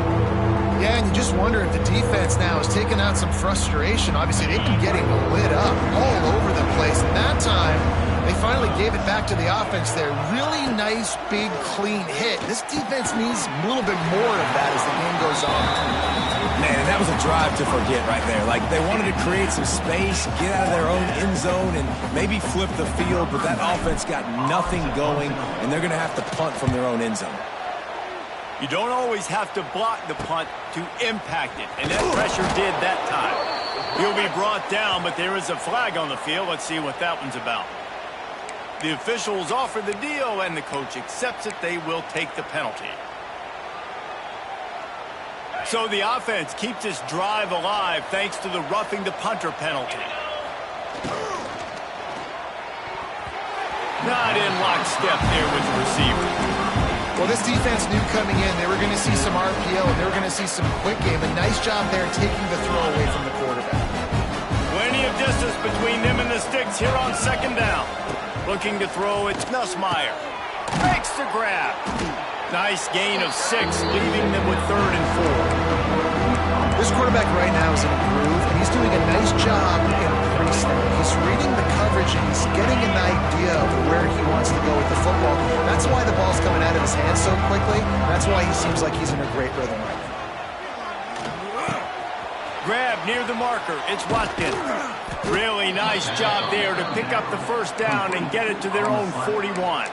Speaker 2: Yeah, and you just wonder if the defense now is taking out some frustration. Obviously, they've been getting lit up all over the place. And that time, they finally gave it back to the offense there. Really nice, big, clean hit. This defense needs a little bit more of that as the game goes on.
Speaker 3: Man, that was a drive to forget right there. Like, they wanted to create some space, get out of their own end zone, and maybe flip the field, but that offense got nothing going, and they're going to have to punt from their own end zone.
Speaker 1: You don't always have to block the punt to impact it, and that pressure did that time. He'll be brought down, but there is a flag on the field. Let's see what that one's about. The officials offer the deal, and the coach accepts it. They will take the penalty. So the offense keeps this drive alive thanks to the roughing the punter penalty. Not in lockstep there with the receiver.
Speaker 2: Well, this defense knew coming in they were going to see some RPO and they were going to see some quick game. A nice job there taking the throw away from the quarterback.
Speaker 1: Plenty of distance between them and the sticks here on second down. Looking to throw, it's Nussmeier. Makes the grab. Nice gain of 6, leaving them with 3rd and 4.
Speaker 2: This quarterback right now is in a groove, and he's doing a nice job in pre-snap. He's reading the coverage, and he's getting an idea of where he wants to go with the football. That's why the ball's coming out of his hands so quickly. That's why he seems like he's in a great rhythm right now.
Speaker 1: Grab near the marker. It's Watkins. Really nice job there to pick up the first down and get it to their own 41.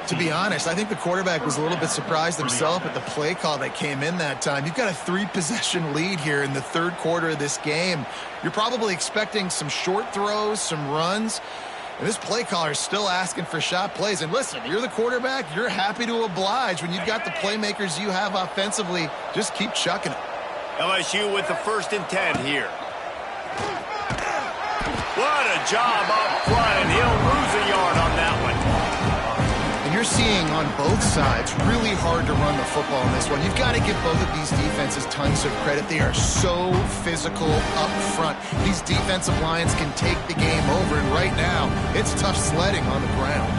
Speaker 2: To be honest, I think the quarterback was a little bit surprised himself at the play call that came in that time. You've got a 3-possession lead here in the 3rd quarter of this game. You're probably expecting some short throws, some runs. And this play caller is still asking for shot plays. And listen, you're the quarterback. You're happy to oblige. When you've got the playmakers you have offensively, just keep chucking it.
Speaker 1: LSU with the 1st and 10 here. What a job up front, and he'll lose a yard on that one.
Speaker 2: And you're seeing on both sides really hard to run the football in this one. You've got to give both of these defenses tons of credit. They are so physical up front. These defensive lines can take the game over, and right now, it's tough sledding on the ground.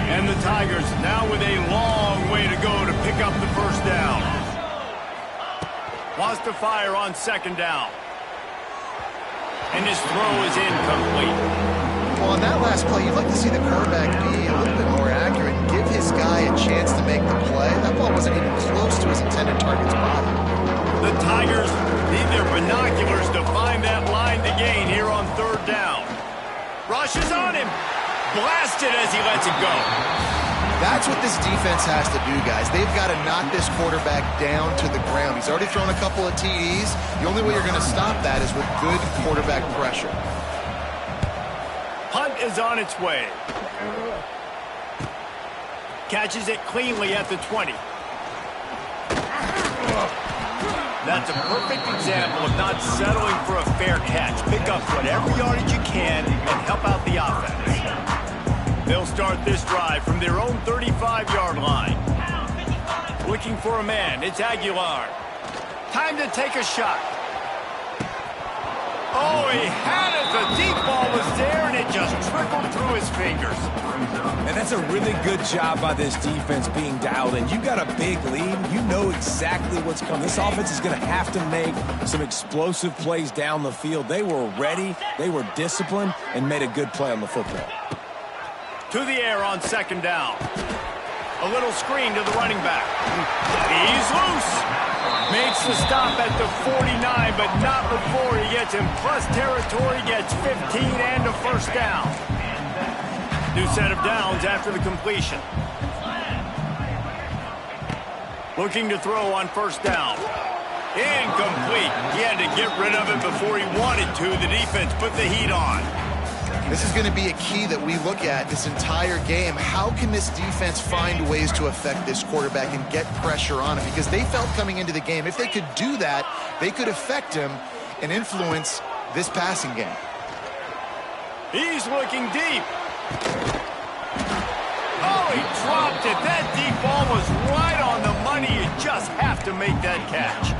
Speaker 1: And the Tigers now with a long way to go to pick up the first down. Wants to fire on second down. And his throw is incomplete.
Speaker 2: Well, on that last play, you'd like to see the quarterback be a little bit more accurate and give his guy a chance to make the play. That ball wasn't even close to his intended target's body.
Speaker 1: The Tigers need their binoculars to find that line to gain here on 3rd down. Rushes on him. Blasted as he lets it go.
Speaker 2: That's what this defense has to do, guys. They've got to knock this quarterback down to the ground. He's already thrown a couple of TDs. The only way you're going to stop that is with good quarterback pressure.
Speaker 1: Punt is on its way. Catches it cleanly at the 20. That's a perfect example of not settling for a fair catch. Pick up whatever yardage you can and help out the offense. They'll start this drive from their own 35-yard line. Looking for a man. It's Aguilar. Time to take a shot. Oh, he had it. The deep ball was there, and it just trickled through his fingers.
Speaker 3: And that's a really good job by this defense being dialed in. You got a big lead. You know exactly what's coming. This offense is going to have to make some explosive plays down the field. They were ready, they were disciplined, and made a good play on the football.
Speaker 1: To the air on second down. A little screen to the running back. He's loose. Makes the stop at the 49, but not before he gets in plus territory, gets 15 and a first down. New set of downs after the completion. Looking to throw on first down. Incomplete. He had to get rid of it before he wanted to. The defense put the heat on.
Speaker 2: This is going to be a key that we look at this entire game. How can this defense find ways to affect this quarterback and get pressure on him? Because they felt coming into the game, if they could do that, they could affect him and influence this passing game.
Speaker 1: He's looking deep. Oh, he dropped it. That deep ball was right on the money. You just have to make that catch.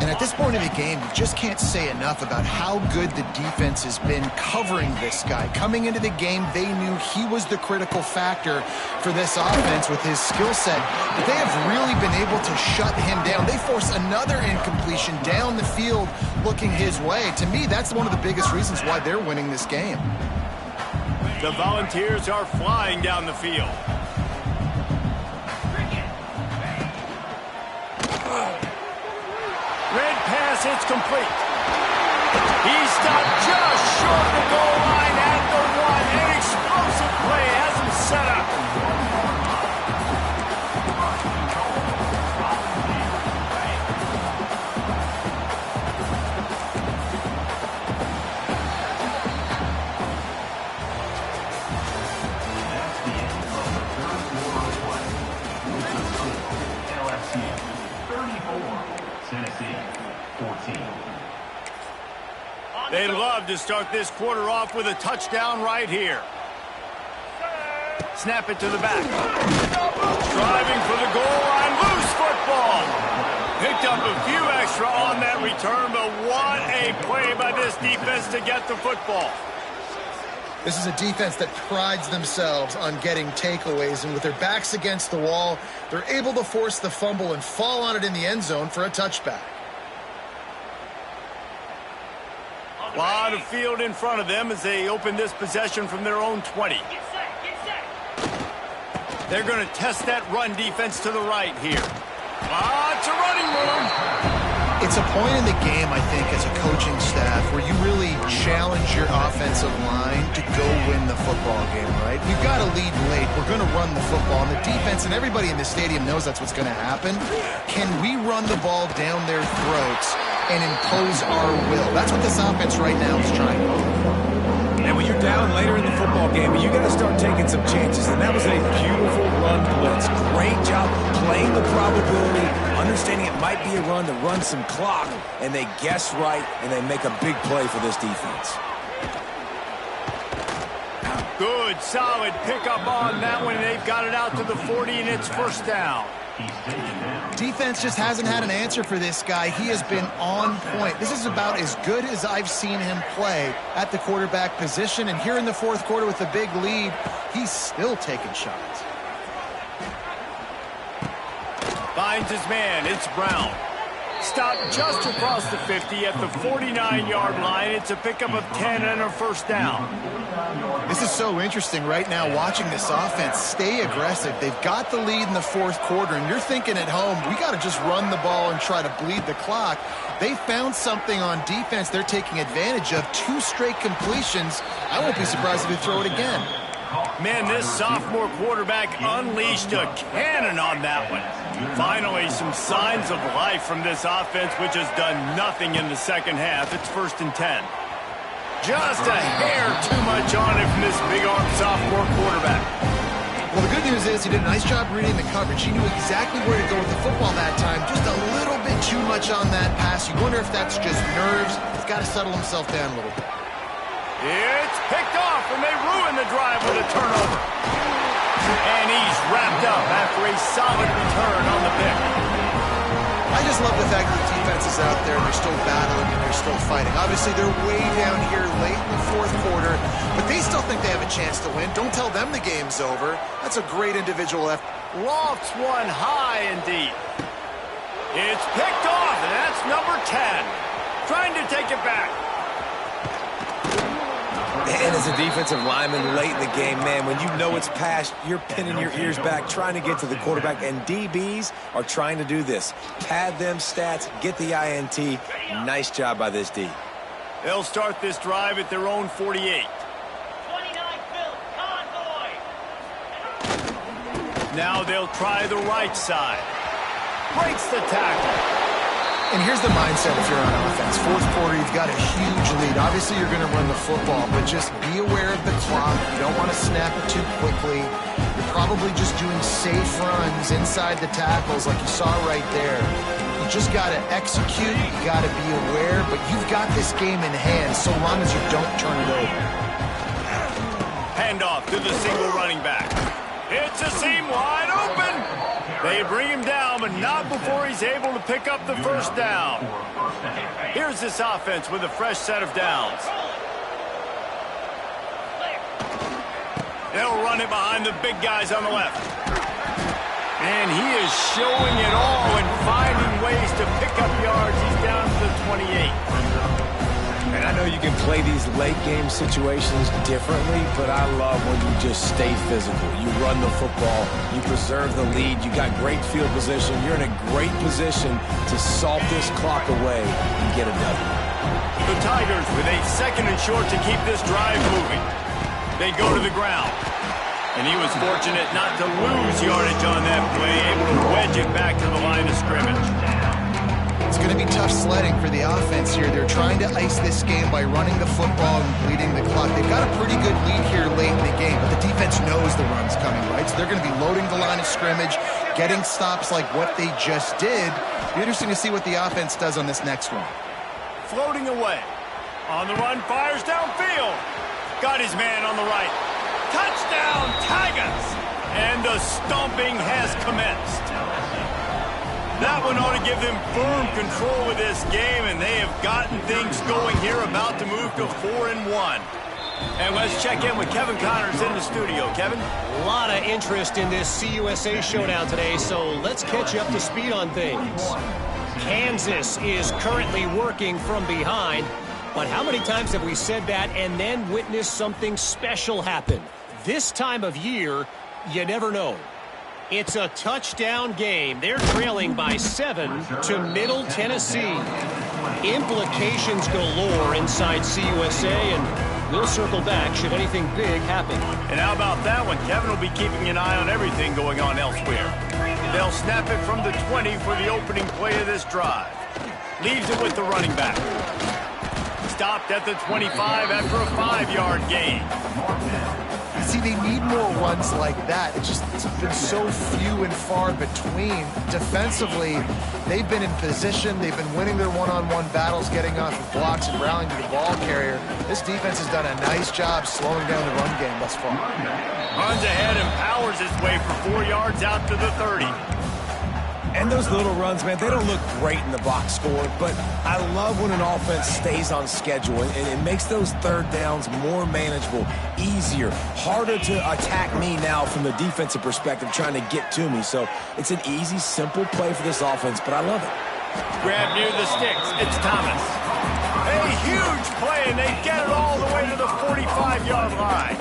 Speaker 2: And at this point in the game, you just can't say enough about how good the defense has been covering this guy. Coming into the game, they knew he was the critical factor for this offense with his skill set. But they have really been able to shut him down. They force another incompletion down the field looking his way. To me, that's one of the biggest reasons why they're winning this game.
Speaker 1: The Volunteers are flying down the field. Red pass, it's complete. He stopped just short of the goal line at the 1. An explosive play has him set up. They'd love to start this quarter off with a touchdown right here. Snap it to the back. Driving for the goal line. Loose football. Picked up a few extra on that return, but what a play by this defense to get the football.
Speaker 2: This is a defense that prides themselves on getting takeaways, and with their backs against the wall, they're able to force the fumble and fall on it in the end zone for a touchback.
Speaker 1: A lot of field in front of them as they open this possession from their own 20. They're going to test that run defense to the right here. Lots of running room.
Speaker 2: It's a point in the game, I think, as a coaching staff where you really challenge your offensive line to go win the football game, right? We've got to lead late. We're going to run the football. And the defense and everybody in the stadium knows that's what's going to happen. Can we run the ball down their throats and impose our will? That's what this offense right now is trying to do.
Speaker 3: And when you're down later in the football game, you got to start taking some chances. And that was a beautiful run blitz. Great job playing the probability, understanding it might be a run to run some clock, and they guess right, and they make a big play for this defense.
Speaker 1: Good, solid pickup on that one. They've got it out to the 40, and it's first down.
Speaker 2: Defense just hasn't had an answer for this guy. He has been on point. This is about as good as I've seen him play at the quarterback position. And here in the fourth quarter with a big lead, he's still taking shots.
Speaker 1: Finds his man. It's Brown. Stopped just across the 50 at the 49-yard line. It's a pickup of 10 and a first down.
Speaker 2: This is so interesting right now watching this offense stay aggressive. They've got the lead in the fourth quarter, and you're thinking at home, we got to just run the ball and try to bleed the clock. They found something on defense they're taking advantage of. 2 straight completions. I won't be surprised if they throw it again.
Speaker 1: Man, this sophomore quarterback unleashed a cannon on that one. Finally, some signs of life from this offense, which has done nothing in the second half. It's first and 10. Just a hair too much on it from this big-arm sophomore quarterback.
Speaker 2: Well, the good news is he did a nice job reading the coverage. He knew exactly where to go with the football that time. Just a little bit too much on that pass. You wonder if that's just nerves. He's got to settle himself down a little bit.
Speaker 1: It's picked off, and they ruin the drive with a turnover. And he's wrapped up after a solid return on the pick.
Speaker 2: I just love the fact that the defense is out there and they're still battling and they're still fighting. Obviously, they're way down here late in the fourth quarter, but they still think they have a chance to win. Don't tell them the game's over. That's a great individual effort.
Speaker 1: Lofts one high and deep. It's picked off, and that's number 10. Trying to take it back.
Speaker 3: And as a defensive lineman late in the game, man, when you know it's past, you're pinning your ears back, trying to get to the quarterback, and DBs are trying to do this. Pad them stats, get the INT. Nice job by this D.
Speaker 1: They'll start this drive at their own 48.
Speaker 5: 29 Phil, convoy.
Speaker 1: Now they'll try the right side. Breaks the tackle.
Speaker 2: And here's the mindset if you're on offense. Fourth quarter, you've got a huge lead. Obviously, you're going to run the football, but just be aware of the clock. You don't want to snap it too quickly. You're probably just doing safe runs inside the tackles like you saw right there. You just got to execute. You got to be aware, but you've got this game in hand so long as you don't turn it over.
Speaker 1: Handoff to the single running back. It's a seam wide open. They bring him down, but not before he's able to pick up the first down. Here's this offense with a fresh set of downs. They'll run it behind the big guys on the left. And he is showing it all and finding ways to pick up yards. He's down to the 28.
Speaker 3: And I know you can play these late game situations differently, but I love when you just stay physical. You run the football, you preserve the lead, you got great field position, you're in a great position to salt this clock away and get a W.
Speaker 1: The Tigers with a second and short to keep this drive moving. They go to the ground. And he was fortunate not to lose yardage on that play, able to wedge it back to the line of scrimmage.
Speaker 2: It's going to be tough sledding for the offense here. They're trying to ice this game by running the football and bleeding the clock. They've got a pretty good lead here late in the game, but the defense knows the run's coming, right? So they're going to be loading the line of scrimmage, getting stops like what they just did. Be interesting to see what the offense does on this next one.
Speaker 1: Floating away. On the run, fires downfield. Got his man on the right. Touchdown, Tigers! And the stomping has commenced. That one ought to give them firm control of this game, and they have gotten things going here, about to move to 4-1. And let's check in with Kevin Connors in the studio. Kevin?
Speaker 6: A lot of interest in this CUSA showdown today, so let's catch you up to speed on things. Kansas is currently working from behind, but how many times have we said that and then witnessed something special happen? This time of year, you never know. It's a touchdown game. They're trailing by 7 to Middle Tennessee. Implications galore inside CUSA, and we'll circle back should anything big happen.
Speaker 1: And how about that one? Kevin will be keeping an eye on everything going on elsewhere. They'll snap it from the 20 for the opening play of this drive. Leaves it with the running back. Stopped at the 25 after a 5-yard gain.
Speaker 2: See, they need more runs like that. It's been so few and far between. Defensively, they've been in position. They've been winning their one-on-one battles, getting off of blocks and rallying to the ball carrier. This defense has done a nice job slowing down the run game thus far.
Speaker 1: Runs ahead and powers his way for 4 yards out to the 30.
Speaker 3: And those little runs, man, they don't look great in the box score, but I love when an offense stays on schedule, and it makes those third downs more manageable, easier, harder to attack me now from the defensive perspective trying to get to me. So it's an easy, simple play for this offense, but I love it.
Speaker 1: Grab near the sticks. It's Thomas. A huge play, and they get it all the way to the 45-yard line.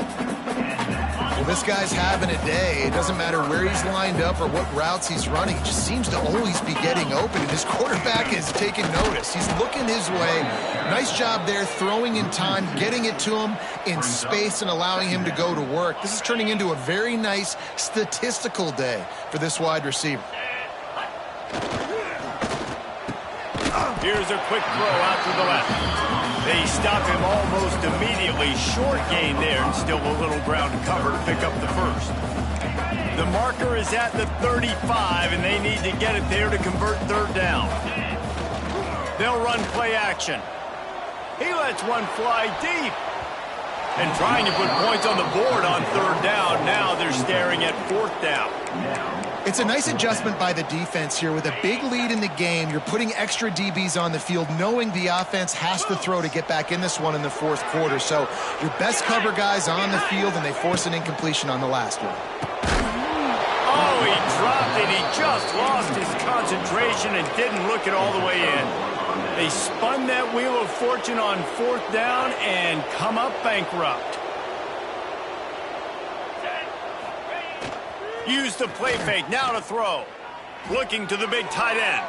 Speaker 2: Well, this guy's having a day. It doesn't matter where he's lined up or what routes he's running. He just seems to always be getting open, and his quarterback is taking notice. He's looking his way. Nice job there, throwing in time, getting it to him in space and allowing him to go to work. This is turning into a very nice statistical day for this wide receiver.
Speaker 1: Here's a quick throw out to the left. They stop him almost immediately. Short gain there, and still a little ground to cover to pick up the first. The marker is at the 35, and they need to get it there to convert third down. They'll run play action. He lets one fly deep. And trying to put points on the board on third down. Now they're staring at fourth down.
Speaker 2: It's a nice adjustment by the defense here. With a big lead in the game, you're putting extra DBs on the field, knowing the offense has to throw to get back in this one in the fourth quarter. So your best cover guys on the field, and they force an incompletion on the last one.
Speaker 1: Oh, he dropped it. He just lost his concentration and didn't look it all the way in. They spun that wheel of fortune on fourth down and come up bankrupt. Use the play fake, now to throw. Looking to the big tight end.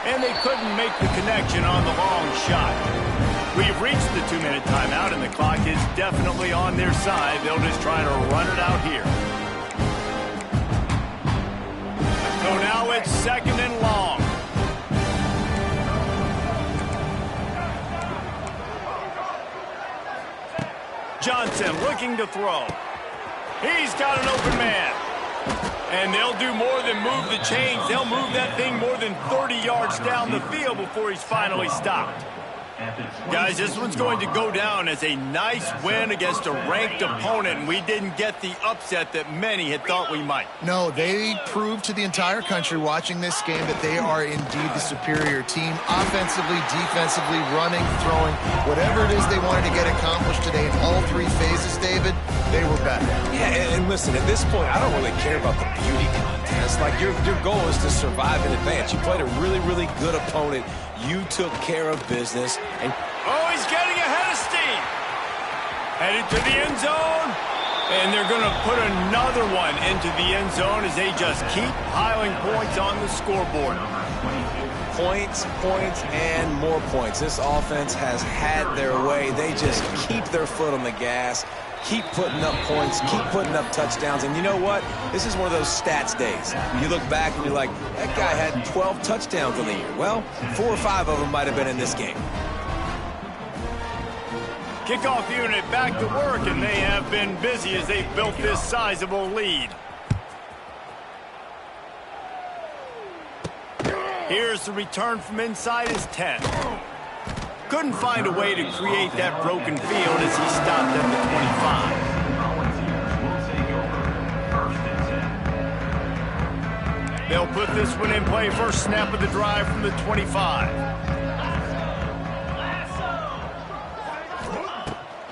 Speaker 1: And they couldn't make the connection on the long shot. We've reached the 2-minute timeout, and the clock is definitely on their side. They'll just try to run it out here. So now it's second and long. Johnson looking to throw. He's got an open man. And they'll do more than move the chains. They'll move that thing more than 30 yards down the field before he's finally stopped. Guys, this one's going to go down as a nice win against a ranked opponent, and we didn't get the upset that many had thought we might.
Speaker 2: No, they proved to the entire country watching this game that they are indeed the superior team. Offensively, defensively, running, throwing, whatever it is they wanted to get accomplished today in all three phases, David, they were better.
Speaker 3: Yeah, and listen, at this point, I don't really care about the beauty contest. Like, your goal is to survive in advance. You played a really, really good opponent. You took care of business. And
Speaker 1: oh, he's getting ahead of steam. Headed to the end zone. And they're going to put another one into the end zone as they just keep piling points on the scoreboard.
Speaker 3: Points, points, and more points. This offense has had their way. They just keep their foot on the gas, keep putting up points, keep putting up touchdowns. And you know what? This is one of those stats days. You look back and you're like, that guy had 12 touchdowns on the year. Well, 4 or 5 of them might have been in this game.
Speaker 1: Kickoff unit back to work, and they have been busy as they've built this sizable lead. Here's the return from inside his 10. Couldn't find a way to create that broken field as he stopped at the 25. They'll put this one in play first snap of the drive from the 25.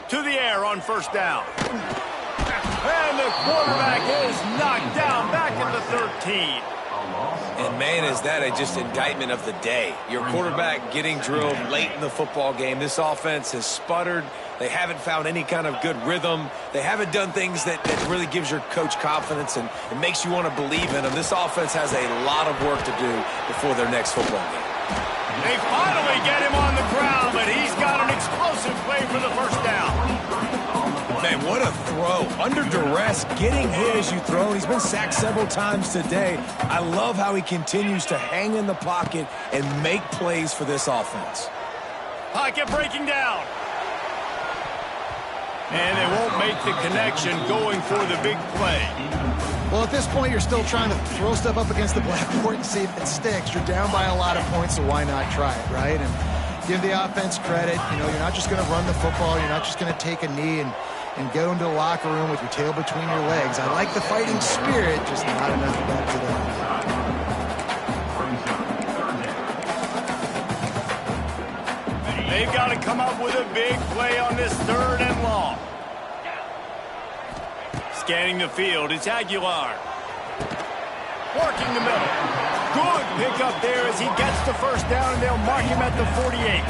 Speaker 1: To the air on first down. And the quarterback is knocked down back at the 13.
Speaker 3: And, man, is that just indictment of the day. Your quarterback getting drilled late in the football game. This offense has sputtered. They haven't found any kind of good rhythm. They haven't done things that really gives your coach confidence and it makes you want to believe in them. This offense has a lot of work to do before their next football game.
Speaker 1: They finally get him on the ground, but he's got an explosive play for the first down.
Speaker 3: Man, what a throw. Under duress, getting hit as you throw. He's been sacked several times today. I love how he continues to hang in the pocket and make plays for this offense.
Speaker 1: Pocket breaking down. And they won't make the connection going for the big play.
Speaker 2: Well, at this point, you're still trying to throw stuff up against the blackboard and see if it sticks. You're down by a lot of points, so why not try it, right? And give the offense credit. You know, you're not just going to run the football. You're not just going to take a knee and go into the locker room with your tail between your legs. I like the fighting spirit, just not enough of that today.
Speaker 1: They've got to come up with a big play on this 3rd and long. Scanning the field, it's Aguilar. Working the middle. Good pickup there as he gets the first down, and they'll mark him at the 48.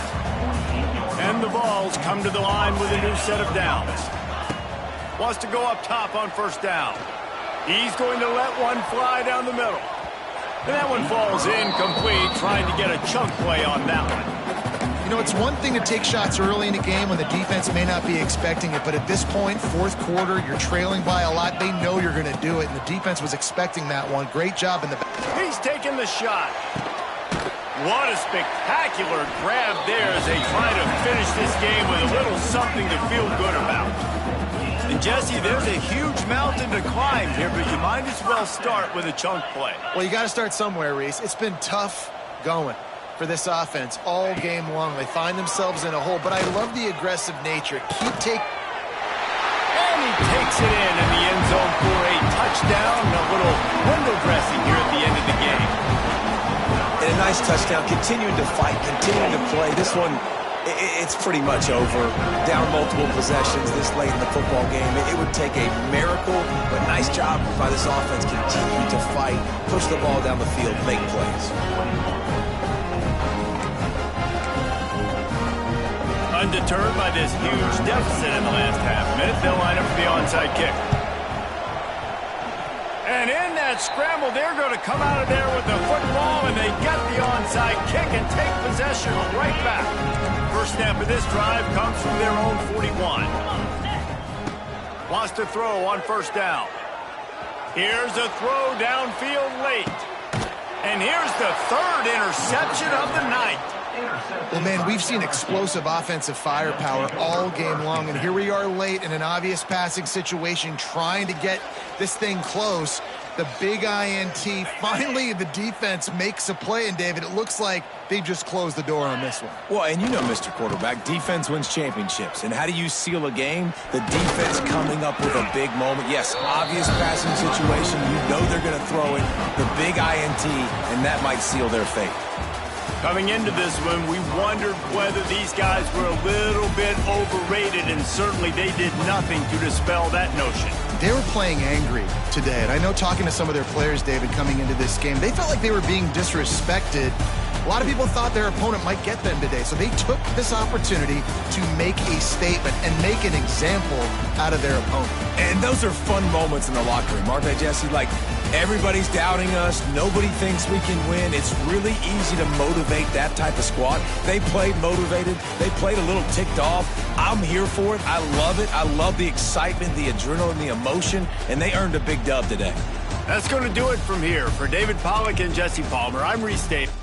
Speaker 1: And the Vols come to the line with a new set of downs. Wants to go up top on first down. He's going to let one fly down the middle. And that one falls incomplete, trying to get a chunk play on that one.
Speaker 2: You know, it's one thing to take shots early in the game when the defense may not be expecting it, but at this point, 4th quarter, you're trailing by a lot. They know you're going to do it, and the defense was expecting that one. Great job in the back.
Speaker 1: He's taking the shot. What a spectacular grab there as they try to finish this game with a little something to feel good about. And, Jesse, there's a huge mountain to climb here, but you might as well start with a chunk play.
Speaker 2: Well, you got to start somewhere, Reese. It's been tough going for this offense all game long. They find themselves in a hole, but I love the aggressive nature. And
Speaker 1: he takes it in the end zone for a touchdown. A little window dressing here at the end of the game.
Speaker 3: And a nice touchdown, continuing to fight, continuing to play. This one, it's pretty much over. Down multiple possessions this late in the football game. It would take a miracle, but nice job by this offense. Continue to fight, push the ball down the field, make plays.
Speaker 1: Undeterred by this huge deficit in the last half-minute, they'll line up for the onside kick. And in that scramble, they're going to come out of there with the football, and they get the onside kick and take possession right back. First snap of this drive comes from their own 41. Wants to throw on first down. Here's a throw downfield late. And here's the 3rd interception of the night.
Speaker 2: Well, man, we've seen explosive offensive firepower all game long, and here we are late in an obvious passing situation trying to get this thing close. The big INT, finally the defense makes a play, and David, it looks like they just closed the door on this one.
Speaker 3: Well, and you know, Mr. Quarterback, defense wins championships. And how do you seal a game? The defense coming up with a big moment. Yes, obvious passing situation. You know they're going to throw it. The big INT, and that might seal their fate.
Speaker 1: Coming into this one, we wondered whether these guys were a little bit overrated, and certainly they did nothing to dispel that notion.
Speaker 2: They were playing angry today, and I know talking to some of their players, David, coming into this game, they felt like they were being disrespected. A lot of people thought their opponent might get them today, so they took this opportunity to make a statement and make an example out of their opponent.
Speaker 3: And those are fun moments in the locker room, aren't they, Jesse? Like, everybody's doubting us. Nobody thinks we can win. It's really easy to motivate that type of squad. They played motivated. They played a little ticked off. I'm here for it. I love it. I love the excitement, the adrenaline, the emotion, and they earned a big dub today.
Speaker 1: That's going to do it from here. For David Pollack and Jesse Palmer, I'm Reese Davis.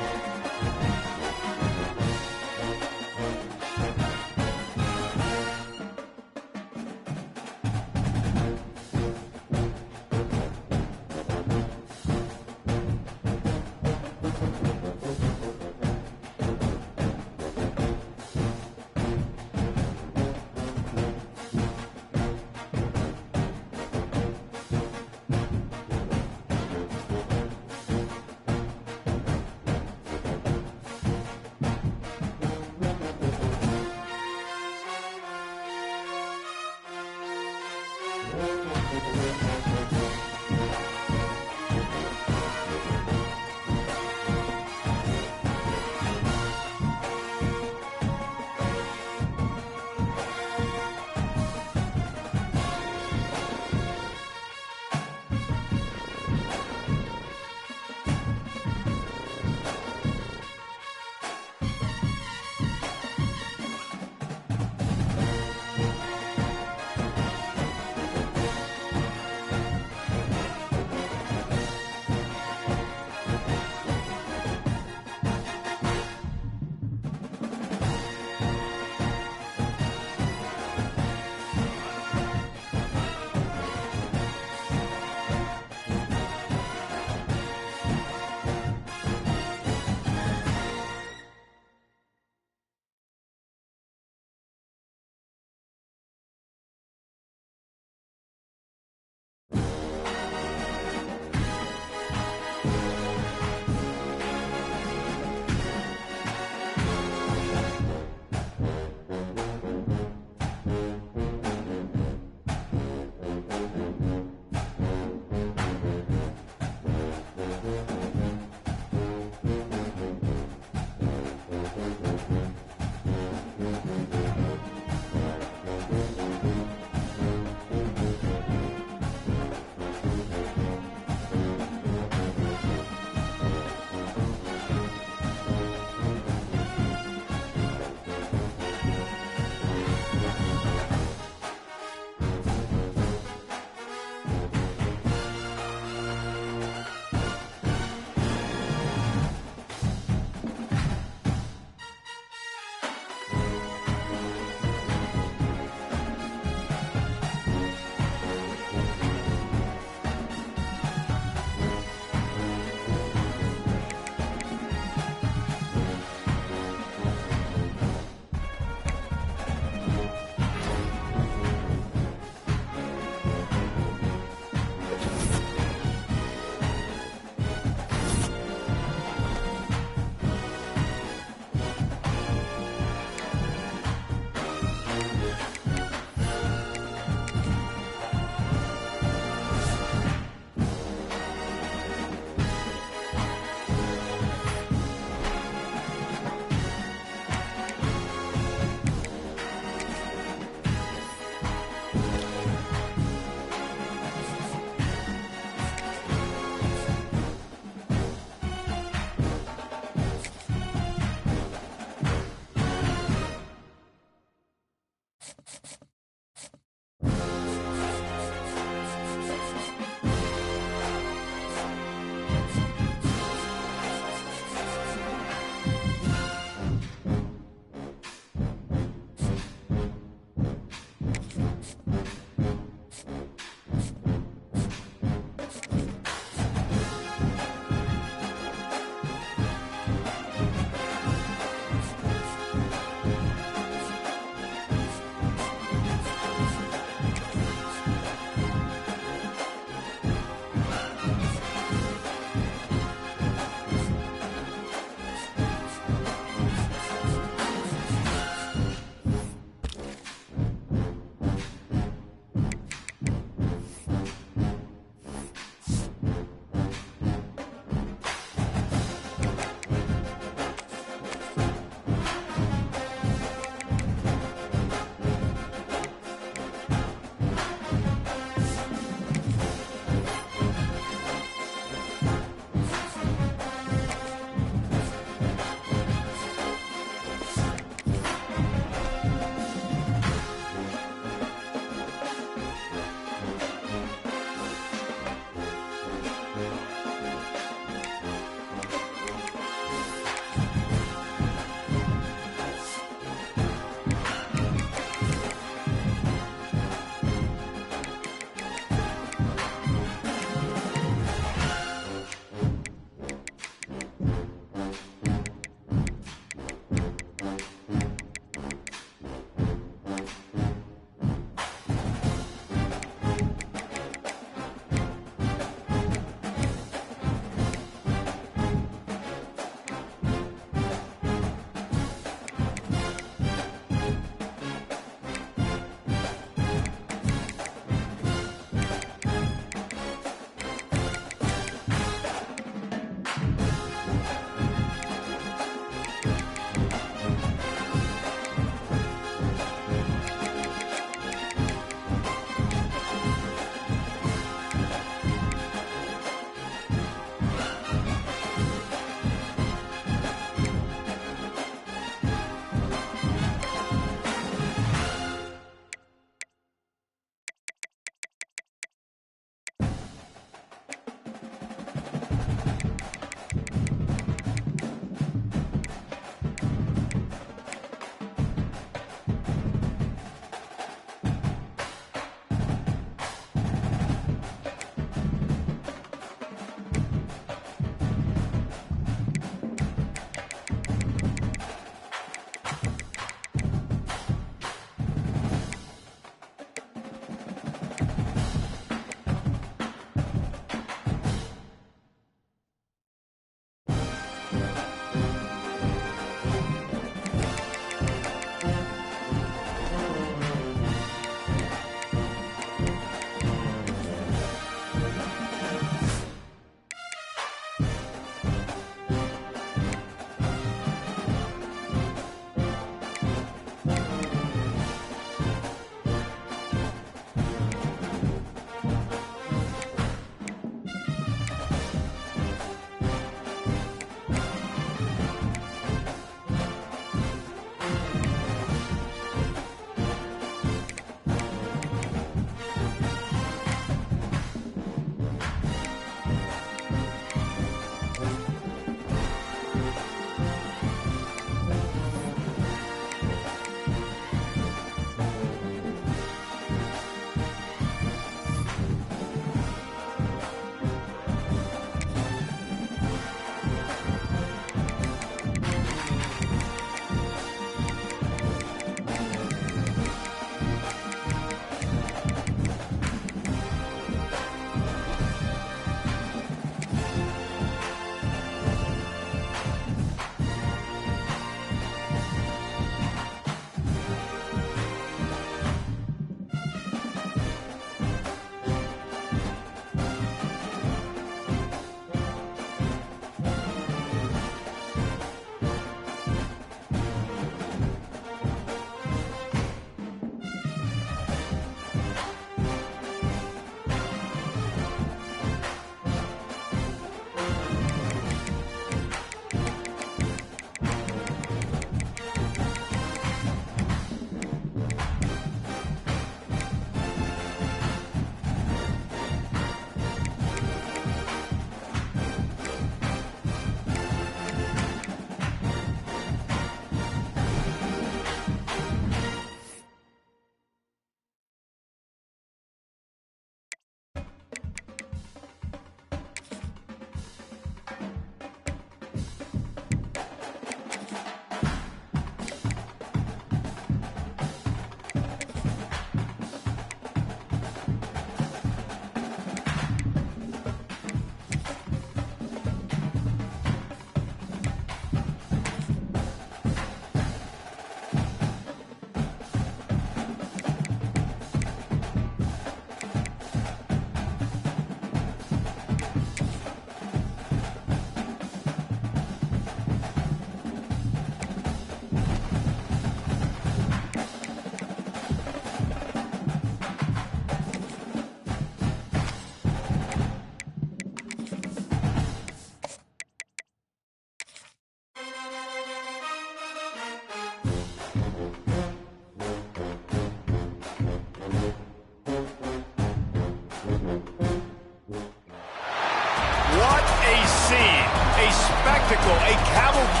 Speaker 1: spectacle, a cavalcade.